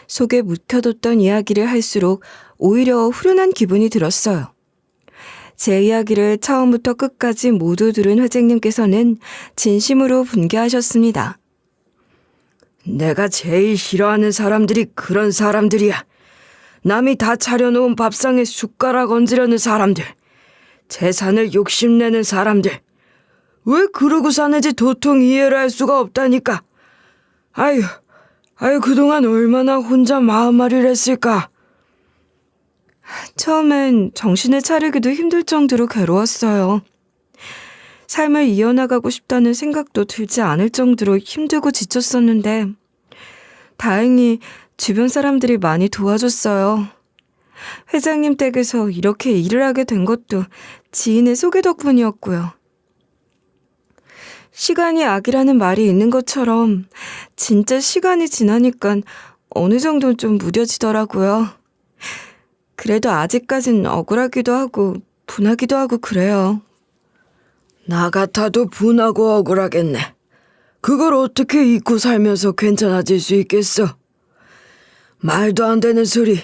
S1: 속에 묵혀뒀던 이야기를 할수록 오히려 후련한 기분이 들었어요. 제 이야기를 처음부터 끝까지 모두 들은 회장님께서는 진심으로 분개하셨습니다.
S2: 내가 제일 싫어하는 사람들이 그런 사람들이야. 남이 다 차려놓은 밥상에 숟가락 얹으려는 사람들. 재산을 욕심내는 사람들. 왜 그러고 사는지 도통 이해를 할 수가 없다니까. 아유, 그동안 얼마나 혼자 마음앓이를 했을까.
S1: 처음엔 정신을 차리기도 힘들 정도로 괴로웠어요. 삶을 이어나가고 싶다는 생각도 들지 않을 정도로 힘들고 지쳤었는데 다행히 주변 사람들이 많이 도와줬어요. 회장님 댁에서 이렇게 일을 하게 된 것도 지인의 소개 덕분이었고요. 시간이 악이라는 말이 있는 것처럼 진짜 시간이 지나니까 어느 정도는 좀 무뎌지더라고요. 그래도 아직까진 억울하기도 하고 분하기도 하고 그래요.
S2: 나 같아도 분하고 억울하겠네. 그걸 어떻게 잊고 살면서 괜찮아질 수 있겠어? 말도 안 되는 소리.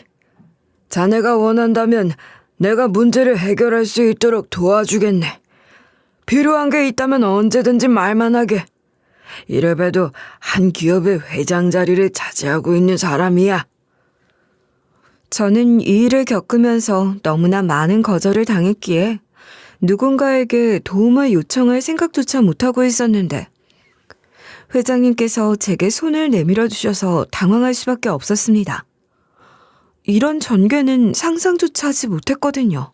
S2: 자네가 원한다면 내가 문제를 해결할 수 있도록 도와주겠네. 필요한 게 있다면 언제든지 말만 하게. 이래봬도 한 기업의 회장 자리를 차지하고 있는 사람이야.
S1: 저는 이 일을 겪으면서 너무나 많은 거절을 당했기에 누군가에게 도움을 요청할 생각조차 못하고 있었는데 회장님께서 제게 손을 내밀어 주셔서 당황할 수밖에 없었습니다. 이런 전개는 상상조차 하지 못했거든요.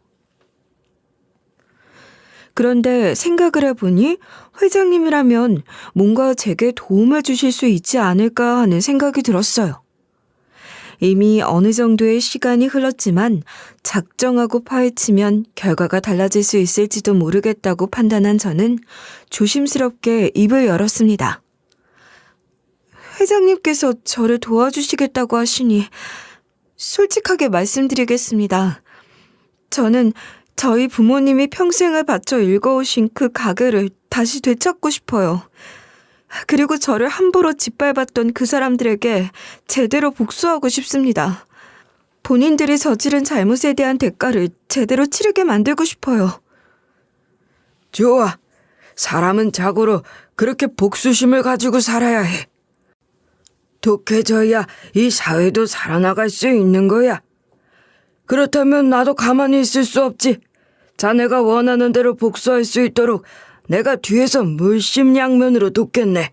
S1: 그런데 생각을 해보니 회장님이라면 뭔가 제게 도움을 주실 수 있지 않을까 하는 생각이 들었어요. 이미 어느 정도의 시간이 흘렀지만 작정하고 파헤치면 결과가 달라질 수 있을지도 모르겠다고 판단한 저는 조심스럽게 입을 열었습니다. 회장님께서 저를 도와주시겠다고 하시니 솔직하게 말씀드리겠습니다. 저는 저희 부모님이 평생을 바쳐 읽어오신 그 가게를 다시 되찾고 싶어요. 그리고 저를 함부로 짓밟았던 그 사람들에게 제대로 복수하고 싶습니다. 본인들이 저지른 잘못에 대한 대가를 제대로 치르게 만들고 싶어요.
S2: 좋아. 사람은 자고로 그렇게 복수심을 가지고 살아야 해. 독해져야 이 사회도 살아나갈 수 있는 거야. 그렇다면 나도 가만히 있을 수 없지. 자네가 원하는 대로 복수할 수 있도록 내가 뒤에서 물심양면으로 돕겠네.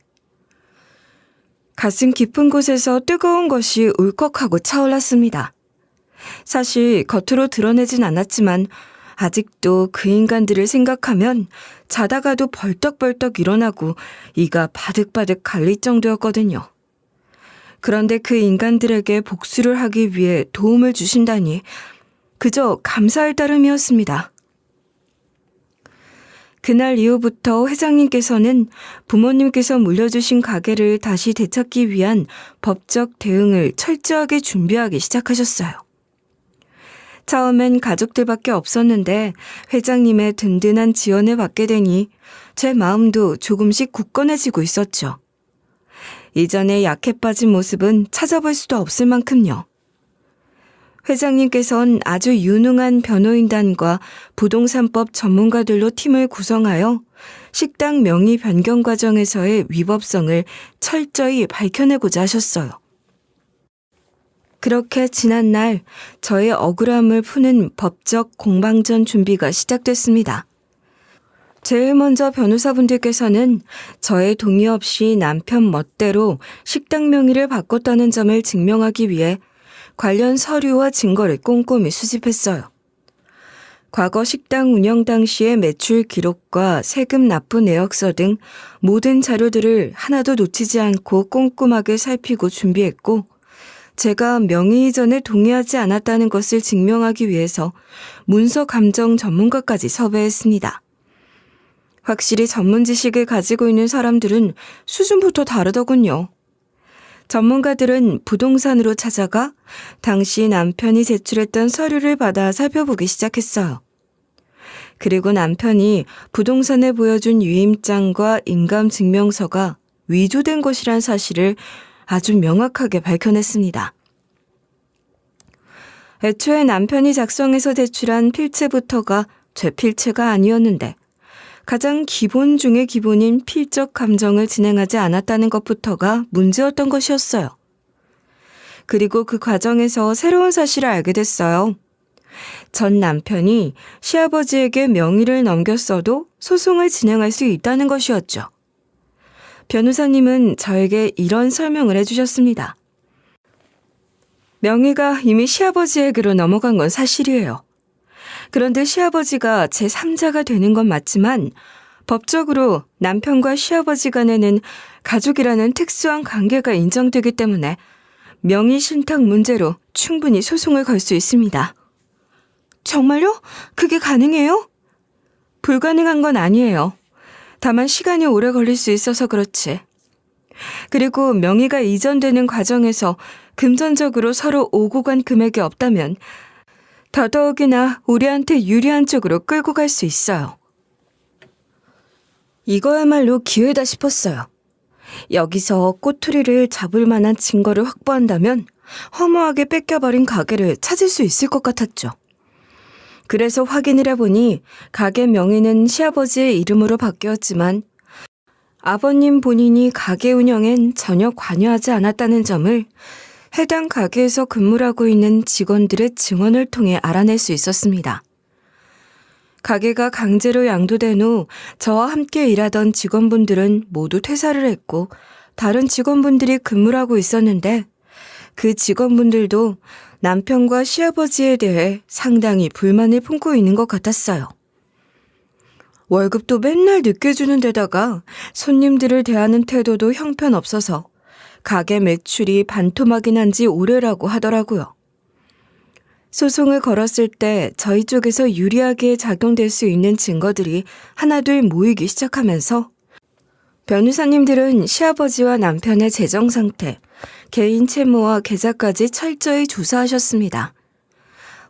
S1: 가슴 깊은 곳에서 뜨거운 것이 울컥하고 차올랐습니다. 사실 겉으로 드러내진 않았지만 아직도 그 인간들을 생각하면 자다가도 벌떡벌떡 일어나고 이가 바득바득 갈릴 정도였거든요. 그런데 그 인간들에게 복수를 하기 위해 도움을 주신다니 그저 감사할 따름이었습니다. 그날 이후부터 회장님께서는 부모님께서 물려주신 가게를 다시 되찾기 위한 법적 대응을 철저하게 준비하기 시작하셨어요. 처음엔 가족들밖에 없었는데 회장님의 든든한 지원을 받게 되니 제 마음도 조금씩 굳건해지고 있었죠. 이전에 약해 빠진 모습은 찾아볼 수도 없을 만큼요. 회장님께서는 아주 유능한 변호인단과 부동산법 전문가들로 팀을 구성하여 식당 명의 변경 과정에서의 위법성을 철저히 밝혀내고자 하셨어요. 그렇게 지난날 저의 억울함을 푸는 법적 공방전 준비가 시작됐습니다. 제일 먼저 변호사분들께서는 저의 동의 없이 남편 멋대로 식당 명의를 바꿨다는 점을 증명하기 위해 관련 서류와 증거를 꼼꼼히 수집했어요. 과거 식당 운영 당시의 매출 기록과 세금 납부 내역서 등 모든 자료들을 하나도 놓치지 않고 꼼꼼하게 살피고 준비했고 제가 명의 이전에 동의하지 않았다는 것을 증명하기 위해서 문서 감정 전문가까지 섭외했습니다. 확실히 전문 지식을 가지고 있는 사람들은 수준부터 다르더군요. 전문가들은 부동산으로 찾아가 당시 남편이 제출했던 서류를 받아 살펴보기 시작했어요. 그리고 남편이 부동산에 보여준 유임장과 인감증명서가 위조된 것이란 사실을 아주 명확하게 밝혀냈습니다. 애초에 남편이 작성해서 제출한 필체부터가 제 필체가 아니었는데 가장 기본 중의 기본인 필적 감정을 진행하지 않았다는 것부터가 문제였던 것이었어요. 그리고 그 과정에서 새로운 사실을 알게 됐어요. 전 남편이 시아버지에게 명의를 넘겼어도 소송을 진행할 수 있다는 것이었죠. 변호사님은 저에게 이런 설명을 해주셨습니다. 명의가 이미 시아버지에게로 넘어간 건 사실이에요. 그런데 시아버지가 제3자가 되는 건 맞지만 법적으로 남편과 시아버지 간에는 가족이라는 특수한 관계가 인정되기 때문에 명의 신탁 문제로 충분히 소송을 걸 수 있습니다. 정말요? 그게 가능해요? 불가능한 건 아니에요. 다만 시간이 오래 걸릴 수 있어서 그렇지. 그리고 명의가 이전되는 과정에서 금전적으로 서로 오고 간 금액이 없다면 더더욱이나 우리한테 유리한 쪽으로 끌고 갈 수 있어요. 이거야말로 기회다 싶었어요. 여기서 꼬투리를 잡을 만한 증거를 확보한다면 허무하게 뺏겨버린 가게를 찾을 수 있을 것 같았죠. 그래서 확인을 해보니 가게 명의는 시아버지의 이름으로 바뀌었지만 아버님 본인이 가게 운영엔 전혀 관여하지 않았다는 점을 해당 가게에서 근무를 하고 있는 직원들의 증언을 통해 알아낼 수 있었습니다. 가게가 강제로 양도된 후 저와 함께 일하던 직원분들은 모두 퇴사를 했고 다른 직원분들이 근무를 하고 있었는데 그 직원분들도 남편과 시아버지에 대해 상당히 불만을 품고 있는 것 같았어요. 월급도 맨날 늦게 주는 데다가 손님들을 대하는 태도도 형편없어서 가게 매출이 반토막이 난 지 오래라고 하더라고요. 소송을 걸었을 때 저희 쪽에서 유리하게 작용될 수 있는 증거들이 하나둘 모이기 시작하면서 변호사님들은 시아버지와 남편의 재정 상태, 개인 채무와 계좌까지 철저히 조사하셨습니다.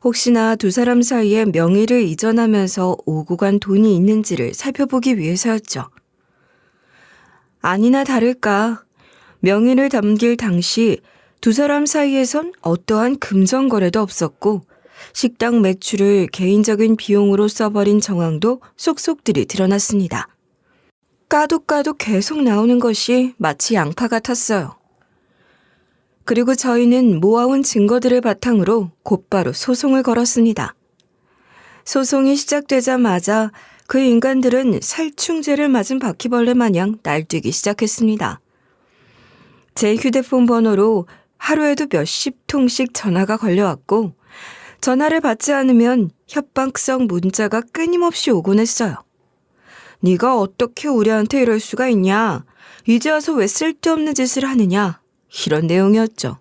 S1: 혹시나 두 사람 사이에 명의를 이전하면서 오고 간 돈이 있는지를 살펴보기 위해서였죠. 아니나 다를까 명의를 담길 당시 두 사람 사이에선 어떠한 금전 거래도 없었고 식당 매출을 개인적인 비용으로 써버린 정황도 속속들이 드러났습니다. 까도 계속 나오는 것이 마치 양파 같았어요. 그리고 저희는 모아온 증거들을 바탕으로 곧바로 소송을 걸었습니다. 소송이 시작되자마자 그 인간들은 살충제를 맞은 바퀴벌레 마냥 날뛰기 시작했습니다. 제 휴대폰 번호로 하루에도 몇십 통씩 전화가 걸려왔고 전화를 받지 않으면 협박성 문자가 끊임없이 오곤 했어요. 네가 어떻게 우리한테 이럴 수가 있냐? 이제 와서 왜 쓸데없는 짓을 하느냐? 이런 내용이었죠.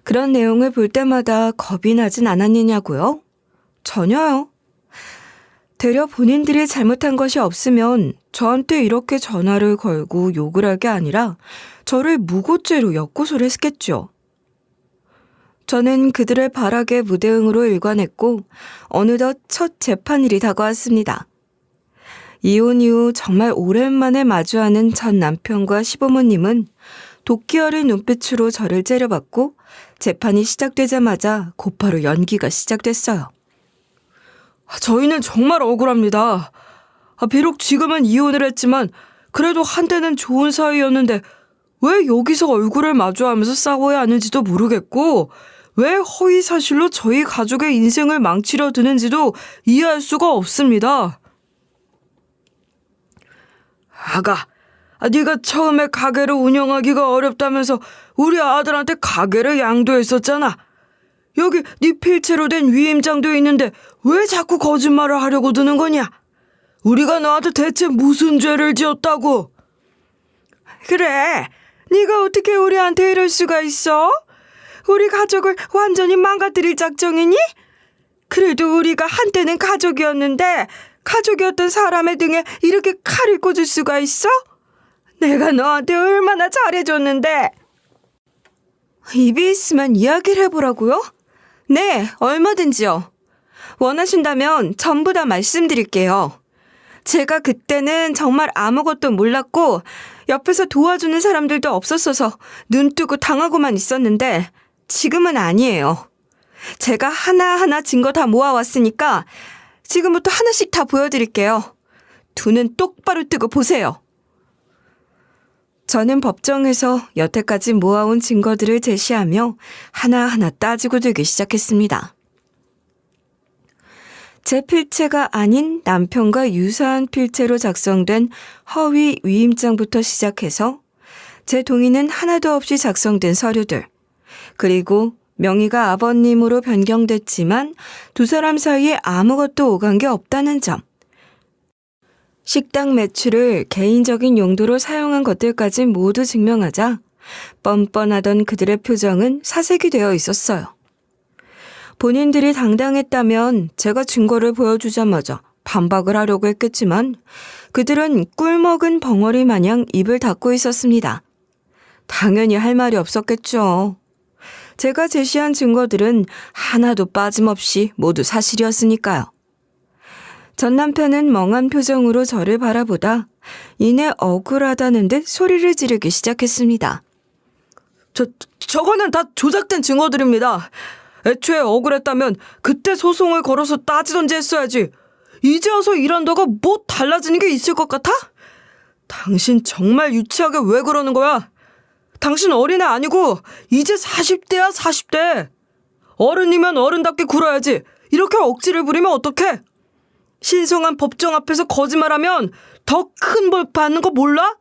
S1: 그런 내용을 볼 때마다 겁이 나진 않았느냐고요? 전혀요. 되려 본인들이 잘못한 것이 없으면 저한테 이렇게 전화를 걸고 욕을 할 게 아니라 저를 무고죄로 엮고소를 했겠죠. 저는 그들의 발악에 무대응으로 일관했고 어느덧 첫 재판일이 다가왔습니다. 이혼 이후 정말 오랜만에 마주하는 전 남편과 시부모님은 도끼 어린 눈빛으로 저를 째려봤고 재판이 시작되자마자 곧바로 연기가 시작됐어요.
S2: 저희는 정말 억울합니다. 비록 지금은 이혼을 했지만 그래도 한때는 좋은 사이였는데 왜 여기서 얼굴을 마주하면서 싸워야 하는지도 모르겠고 왜 허위 사실로 저희 가족의 인생을 망치려 드는지도 이해할 수가 없습니다. 아가, 네가 처음에 가게를 운영하기가 어렵다면서 우리 아들한테 가게를 양도했었잖아. 여기 네 필체로 된 위임장도 있는데 왜 자꾸 거짓말을 하려고 드는 거냐? 우리가 너한테 대체 무슨 죄를 지었다고? 그래, 네가 어떻게 우리한테 이럴 수가 있어? 우리 가족을 완전히 망가뜨릴 작정이니? 그래도 우리가 한때는 가족이었는데 가족이었던 사람의 등에 이렇게 칼을 꽂을 수가 있어? 내가 너한테 얼마나 잘해줬는데.
S1: 입이 있으면 이야기를 해보라고요? 네, 얼마든지요. 원하신다면 전부 다 말씀드릴게요. 제가 그때는 정말 아무것도 몰랐고 옆에서 도와주는 사람들도 없었어서 눈 뜨고 당하고만 있었는데 지금은 아니에요. 제가 하나하나 증거 다 모아왔으니까 지금부터 하나씩 다 보여드릴게요. 두 눈 똑바로 뜨고 보세요. 저는 법정에서 여태까지 모아온 증거들을 제시하며 하나하나 따지고 들기 시작했습니다. 제 필체가 아닌 남편과 유사한 필체로 작성된 허위 위임장부터 시작해서 제 동의는 하나도 없이 작성된 서류들, 그리고 명의가 아버님으로 변경됐지만 두 사람 사이에 아무것도 오간 게 없다는 점, 식당 매출을 개인적인 용도로 사용한 것들까지 모두 증명하자 뻔뻔하던 그들의 표정은 사색이 되어 있었어요. 본인들이 당당했다면 제가 증거를 보여주자마자 반박을 하려고 했겠지만 그들은 꿀먹은 벙어리 마냥 입을 닫고 있었습니다. 당연히 할 말이 없었겠죠. 제가 제시한 증거들은 하나도 빠짐없이 모두 사실이었으니까요. 전 남편은 멍한 표정으로 저를 바라보다 이내 억울하다는 듯 소리를 지르기 시작했습니다.
S2: 저거는 다 조작된 증거들입니다. 애초에 억울했다면 그때 소송을 걸어서 따지던지 했어야지. 이제 와서 이런다고 뭐 달라지는 게 있을 것 같아? 당신 정말 유치하게 왜 그러는 거야? 당신 어린애 아니고 이제 40대야 40대. 어른이면 어른답게 굴어야지. 이렇게 억지를 부리면 어떡해? 신성한 법정 앞에서 거짓말하면 더 큰 벌 받는 거 몰라?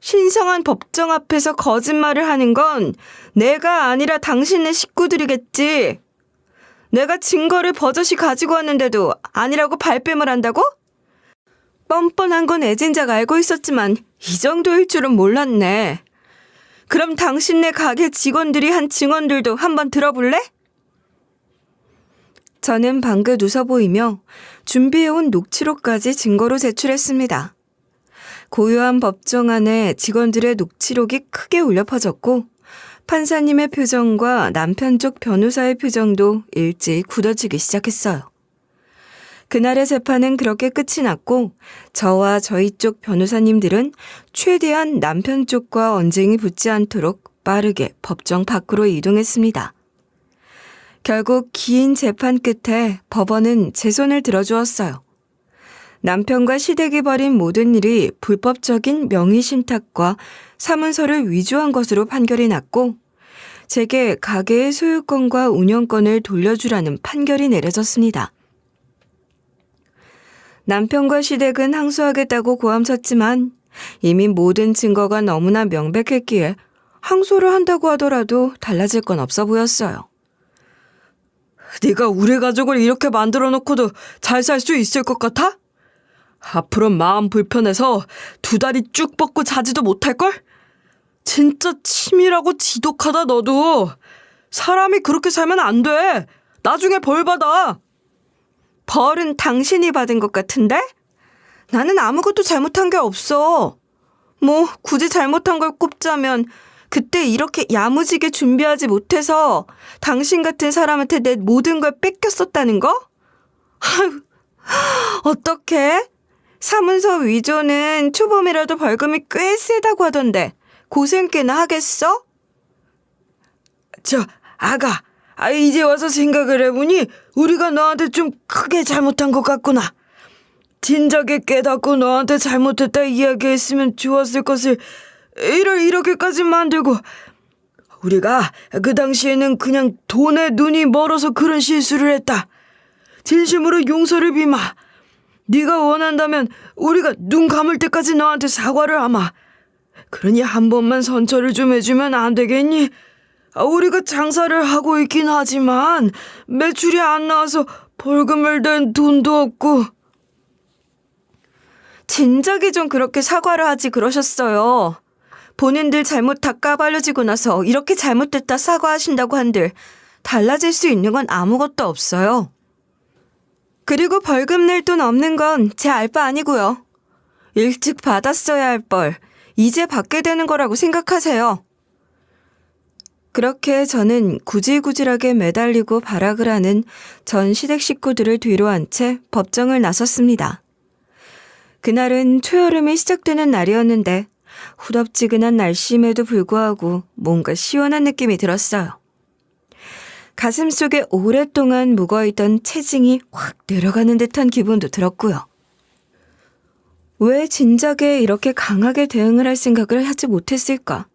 S1: 신성한 법정 앞에서 거짓말을 하는 건 내가 아니라 당신네 식구들이겠지. 내가 증거를 버젓이 가지고 왔는데도 아니라고 발뺌을 한다고? 뻔뻔한 건 애진작 알고 있었지만 이 정도일 줄은 몰랐네. 그럼 당신네 가게 직원들이 한 증언들도 한번 들어볼래? 저는 방긋 웃어 보이며 준비해온 녹취록까지 증거로 제출했습니다. 고요한 법정 안에 직원들의 녹취록이 크게 울려 퍼졌고 판사님의 표정과 남편 쪽 변호사의 표정도 일찍 굳어지기 시작했어요. 그날의 재판은 그렇게 끝이 났고 저와 저희 쪽 변호사님들은 최대한 남편 쪽과 언쟁이 붙지 않도록 빠르게 법정 밖으로 이동했습니다. 결국 긴 재판 끝에 법원은 제 손을 들어주었어요. 남편과 시댁이 벌인 모든 일이 불법적인 명의신탁과 사문서를 위조한 것으로 판결이 났고 제게 가게의 소유권과 운영권을 돌려주라는 판결이 내려졌습니다. 남편과 시댁은 항소하겠다고 고함쳤지만 이미 모든 증거가 너무나 명백했기에 항소를 한다고 하더라도 달라질 건 없어 보였어요.
S2: 네가 우리 가족을 이렇게 만들어 놓고도 잘 살 수 있을 것 같아? 앞으로 마음 불편해서 두 다리 쭉 뻗고 자지도 못할걸? 진짜 치밀하고 지독하다 너도. 사람이 그렇게 살면 안 돼. 나중에 벌 받아.
S1: 벌은 당신이 받은 것 같은데? 나는 아무것도 잘못한 게 없어. 뭐 굳이 잘못한 걸 꼽자면 그때 이렇게 야무지게 준비하지 못해서 당신 같은 사람한테 내 모든 걸 뺏겼었다는 거? 아유, 어떡해? 사문서 위조는 초범이라도 벌금이 꽤 세다고 하던데 고생 꽤나 하겠어?
S2: 아가, 이제 와서 생각을 해보니 우리가 너한테 좀 크게 잘못한 것 같구나. 진작에 깨닫고 너한테 잘못했다 이야기했으면 좋았을 것을 이렇게까지 만들고. 우리가 그 당시에는 그냥 돈에 눈이 멀어서 그런 실수를 했다. 진심으로 용서를 비마. 네가 원한다면 우리가 눈 감을 때까지 너한테 사과를 하마. 그러니 한 번만 선처를 좀 해주면 안 되겠니? 우리가 장사를 하고 있긴 하지만 매출이 안 나와서 벌금을 댄 돈도 없고.
S1: 진작에 좀 그렇게 사과를 하지 그러셨어요. 본인들 잘못 다 까발려지고 나서 이렇게 잘못됐다 사과하신다고 한들 달라질 수 있는 건 아무것도 없어요. 그리고 벌금 낼 돈 없는 건 제 알 바 아니고요. 일찍 받았어야 할 벌, 이제 받게 되는 거라고 생각하세요. 그렇게 저는 구질구질하게 매달리고 발악을 하는 전 시댁 식구들을 뒤로 한 채 법정을 나섰습니다. 그날은 초여름이 시작되는 날이었는데 후덥지근한 날씨임에도 불구하고 뭔가 시원한 느낌이 들었어요. 가슴 속에 오랫동안 묵어있던 체증이 확 내려가는 듯한 기분도 들었고요. 왜 진작에 이렇게 강하게 대응을 할 생각을 하지 못했을까?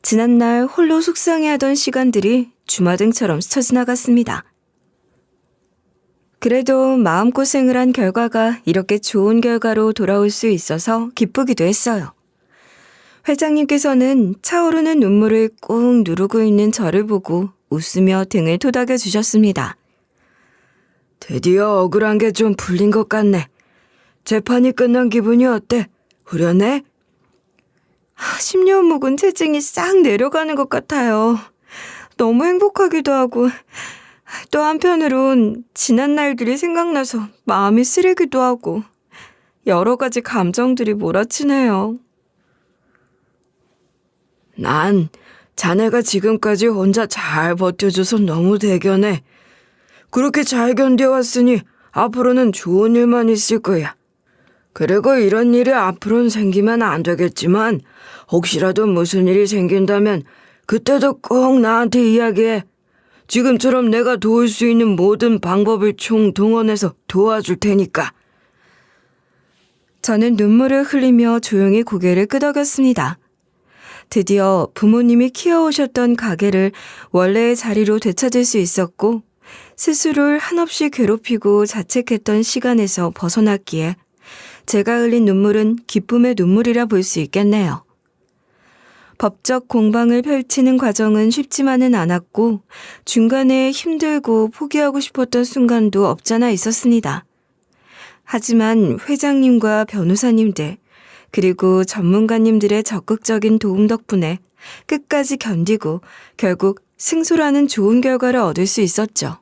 S1: 지난날 홀로 속상해하던 시간들이 주마등처럼 스쳐 지나갔습니다. 그래도 마음고생을 한 결과가 이렇게 좋은 결과로 돌아올 수 있어서 기쁘기도 했어요. 회장님께서는 차오르는 눈물을 꾹 누르고 있는 저를 보고 웃으며 등을 토닥여 주셨습니다.
S2: 드디어 억울한 게 좀 풀린 것 같네. 재판이 끝난 기분이 어때? 후련해?
S1: 10년 묵은 체증이 싹 내려가는 것 같아요. 너무 행복하기도 하고 또 한편으론 지난 날들이 생각나서 마음이 쓰리기도 하고 여러 가지 감정들이 몰아치네요.
S2: 난 자네가 지금까지 혼자 잘 버텨줘서 너무 대견해. 그렇게 잘 견뎌왔으니 앞으로는 좋은 일만 있을 거야. 그리고 이런 일이 앞으로는 생기면 안 되겠지만 혹시라도 무슨 일이 생긴다면 그때도 꼭 나한테 이야기해. 지금처럼 내가 도울 수 있는 모든 방법을 총동원해서 도와줄 테니까.
S1: 저는 눈물을 흘리며 조용히 고개를 끄덕였습니다. 드디어 부모님이 키워오셨던 가게를 원래의 자리로 되찾을 수 있었고 스스로를 한없이 괴롭히고 자책했던 시간에서 벗어났기에 제가 흘린 눈물은 기쁨의 눈물이라 볼 수 있겠네요. 법적 공방을 펼치는 과정은 쉽지만은 않았고 중간에 힘들고 포기하고 싶었던 순간도 없잖아 있었습니다. 하지만 회장님과 변호사님들 그리고 전문가님들의 적극적인 도움 덕분에 끝까지 견디고 결국 승소라는 좋은 결과를 얻을 수 있었죠.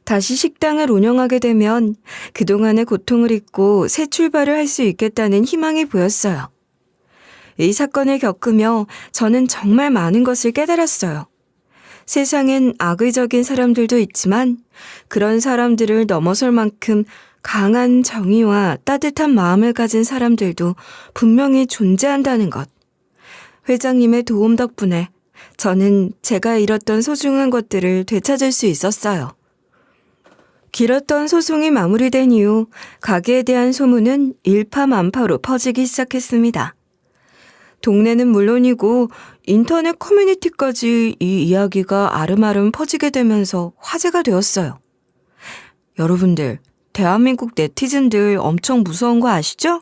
S1: 다시 식당을 운영하게 되면 그동안의 고통을 잊고 새 출발을 할 수 있겠다는 희망이 보였어요. 이 사건을 겪으며 저는 정말 많은 것을 깨달았어요. 세상엔 악의적인 사람들도 있지만 그런 사람들을 넘어설 만큼 강한 정의와 따뜻한 마음을 가진 사람들도 분명히 존재한다는 것. 회장님의 도움 덕분에 저는 제가 잃었던 소중한 것들을 되찾을 수 있었어요. 길었던 소송이 마무리된 이후 가게에 대한 소문은 일파만파로 퍼지기 시작했습니다. 동네는 물론이고 인터넷 커뮤니티까지 이 이야기가 아름아름 퍼지게 되면서 화제가 되었어요. 여러분들, 대한민국 네티즌들 엄청 무서운 거 아시죠?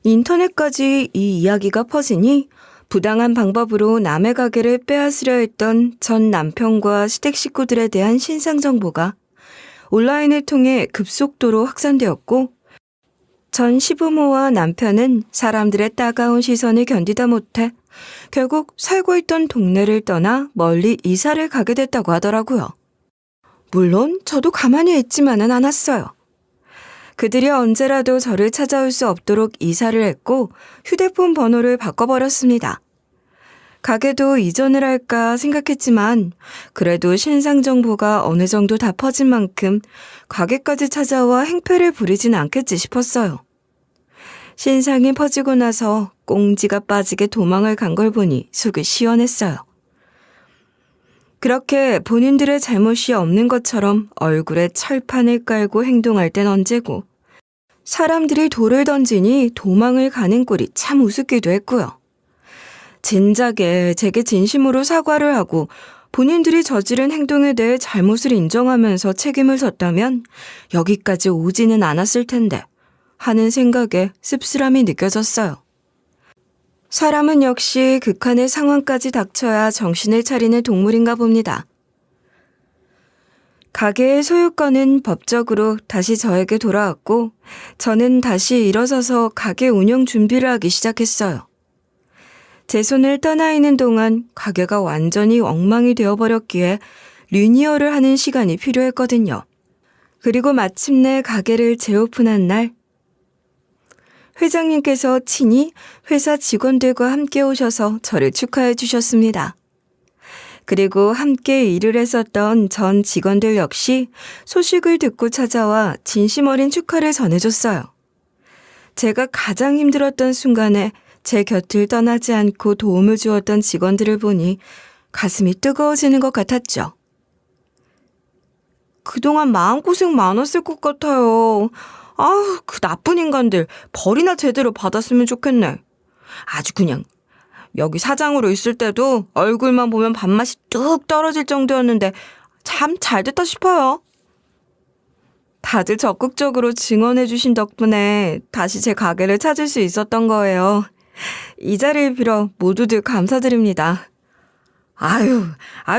S1: 인터넷까지 이 이야기가 퍼지니 부당한 방법으로 남의 가게를 빼앗으려 했던 전 남편과 시댁 식구들에 대한 신상 정보가 온라인을 통해 급속도로 확산되었고 전 시부모와 남편은 사람들의 따가운 시선을 견디다 못해 결국 살고 있던 동네를 떠나 멀리 이사를 가게 됐다고 하더라고요. 물론 저도 가만히 있지만은 않았어요. 그들이 언제라도 저를 찾아올 수 없도록 이사를 했고 휴대폰 번호를 바꿔버렸습니다. 가게도 이전을 할까 생각했지만 그래도 신상 정보가 어느 정도 다 퍼진 만큼 가게까지 찾아와 행패를 부리진 않겠지 싶었어요. 신상이 퍼지고 나서 꽁지가 빠지게 도망을 간 걸 보니 속이 시원했어요. 그렇게 본인들의 잘못이 없는 것처럼 얼굴에 철판을 깔고 행동할 땐 언제고 사람들이 돌을 던지니 도망을 가는 꼴이 참 우습기도 했고요. 진작에 제게 진심으로 사과를 하고 본인들이 저지른 행동에 대해 잘못을 인정하면서 책임을 졌다면 여기까지 오지는 않았을 텐데 하는 생각에 씁쓸함이 느껴졌어요. 사람은 역시 극한의 상황까지 닥쳐야 정신을 차리는 동물인가 봅니다. 가게의 소유권은 법적으로 다시 저에게 돌아왔고 저는 다시 일어서서 가게 운영 준비를 하기 시작했어요. 제 손을 떠나 있는 동안 가게가 완전히 엉망이 되어버렸기에 리니어를 하는 시간이 필요했거든요. 그리고 마침내 가게를 재오픈한 날 회장님께서 친히 회사 직원들과 함께 오셔서 저를 축하해 주셨습니다. 그리고 함께 일을 했었던 전 직원들 역시 소식을 듣고 찾아와 진심 어린 축하를 전해줬어요. 제가 가장 힘들었던 순간에 제 곁을 떠나지 않고 도움을 주었던 직원들을 보니 가슴이 뜨거워지는 것 같았죠. 그동안 마음고생 많았을 것 같아요. 아우, 그 나쁜 인간들 벌이나 제대로 받았으면 좋겠네. 아주 그냥 여기 사장으로 있을 때도 얼굴만 보면 밥맛이 뚝 떨어질 정도였는데 참 잘됐다 싶어요. 다들 적극적으로 증언해 주신 덕분에 다시 제 가게를 찾을 수 있었던 거예요. 이 자리를 빌어 모두들 감사드립니다. 아유,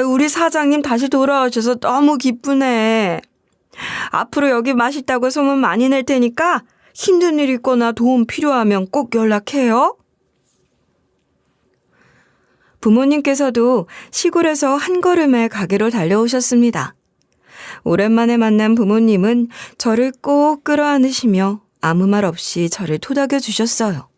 S1: 우리 사장님 다시 돌아오셔서 너무 기쁘네. 앞으로 여기 맛있다고 소문 많이 낼 테니까 힘든 일 있거나 도움 필요하면 꼭 연락해요. 부모님께서도 시골에서 한 걸음에 가게로 달려오셨습니다. 오랜만에 만난 부모님은 저를 꼭 끌어안으시며 아무 말 없이 저를 토닥여 주셨어요.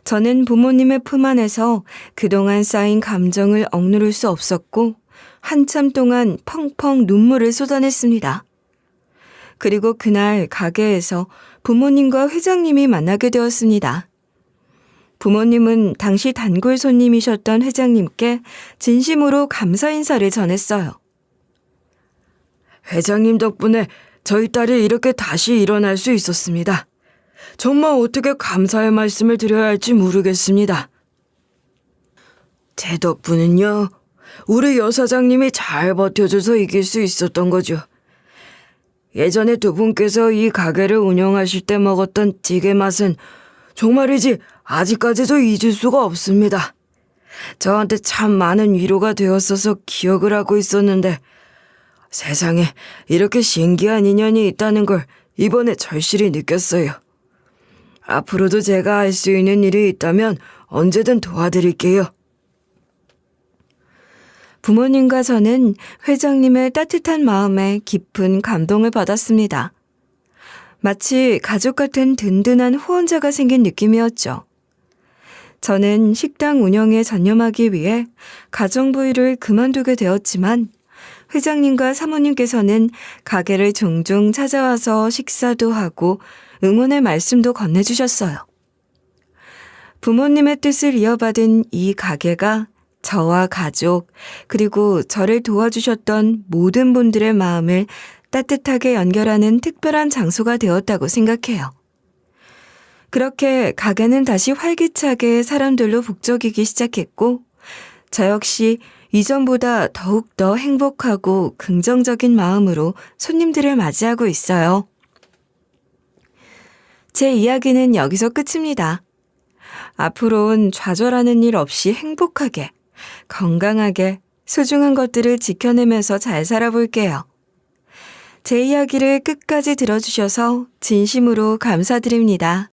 S1: 저는 부모님의 품 안에서 그동안 쌓인 감정을 억누를 수 없었고 한참 동안 펑펑 눈물을 쏟아냈습니다. 그리고 그날 가게에서 부모님과 회장님이 만나게 되었습니다. 부모님은 당시 단골 손님이셨던 회장님께 진심으로 감사 인사를 전했어요.
S2: 회장님 덕분에 저희 딸이 이렇게 다시 일어날 수 있었습니다. 정말 어떻게 감사의 말씀을 드려야 할지 모르겠습니다. 제 덕분은요, 우리 여사장님이 잘 버텨줘서 이길 수 있었던 거죠. 예전에 두 분께서 이 가게를 운영하실 때 먹었던 찌개 맛은 정말이지 아직까지도 잊을 수가 없습니다. 저한테 참 많은 위로가 되었어서 기억을 하고 있었는데 세상에 이렇게 신기한 인연이 있다는 걸 이번에 절실히 느꼈어요. 앞으로도 제가 할 수 있는 일이 있다면 언제든 도와드릴게요.
S1: 부모님과 저는 회장님의 따뜻한 마음에 깊은 감동을 받았습니다. 마치 가족 같은 든든한 후원자가 생긴 느낌이었죠. 저는 식당 운영에 전념하기 위해 가정부 일을 그만두게 되었지만 회장님과 사모님께서는 가게를 종종 찾아와서 식사도 하고 응원의 말씀도 건네주셨어요. 부모님의 뜻을 이어받은 이 가게가 저와 가족, 그리고 저를 도와주셨던 모든 분들의 마음을 따뜻하게 연결하는 특별한 장소가 되었다고 생각해요. 그렇게 가게는 다시 활기차게 사람들로 북적이기 시작했고, 저 역시 이전보다 더욱더 행복하고 긍정적인 마음으로 손님들을 맞이하고 있어요. 제 이야기는 여기서 끝입니다. 앞으로는 좌절하는 일 없이 행복하게, 건강하게 소중한 것들을 지켜내면서 잘 살아볼게요. 제 이야기를 끝까지 들어주셔서 진심으로 감사드립니다.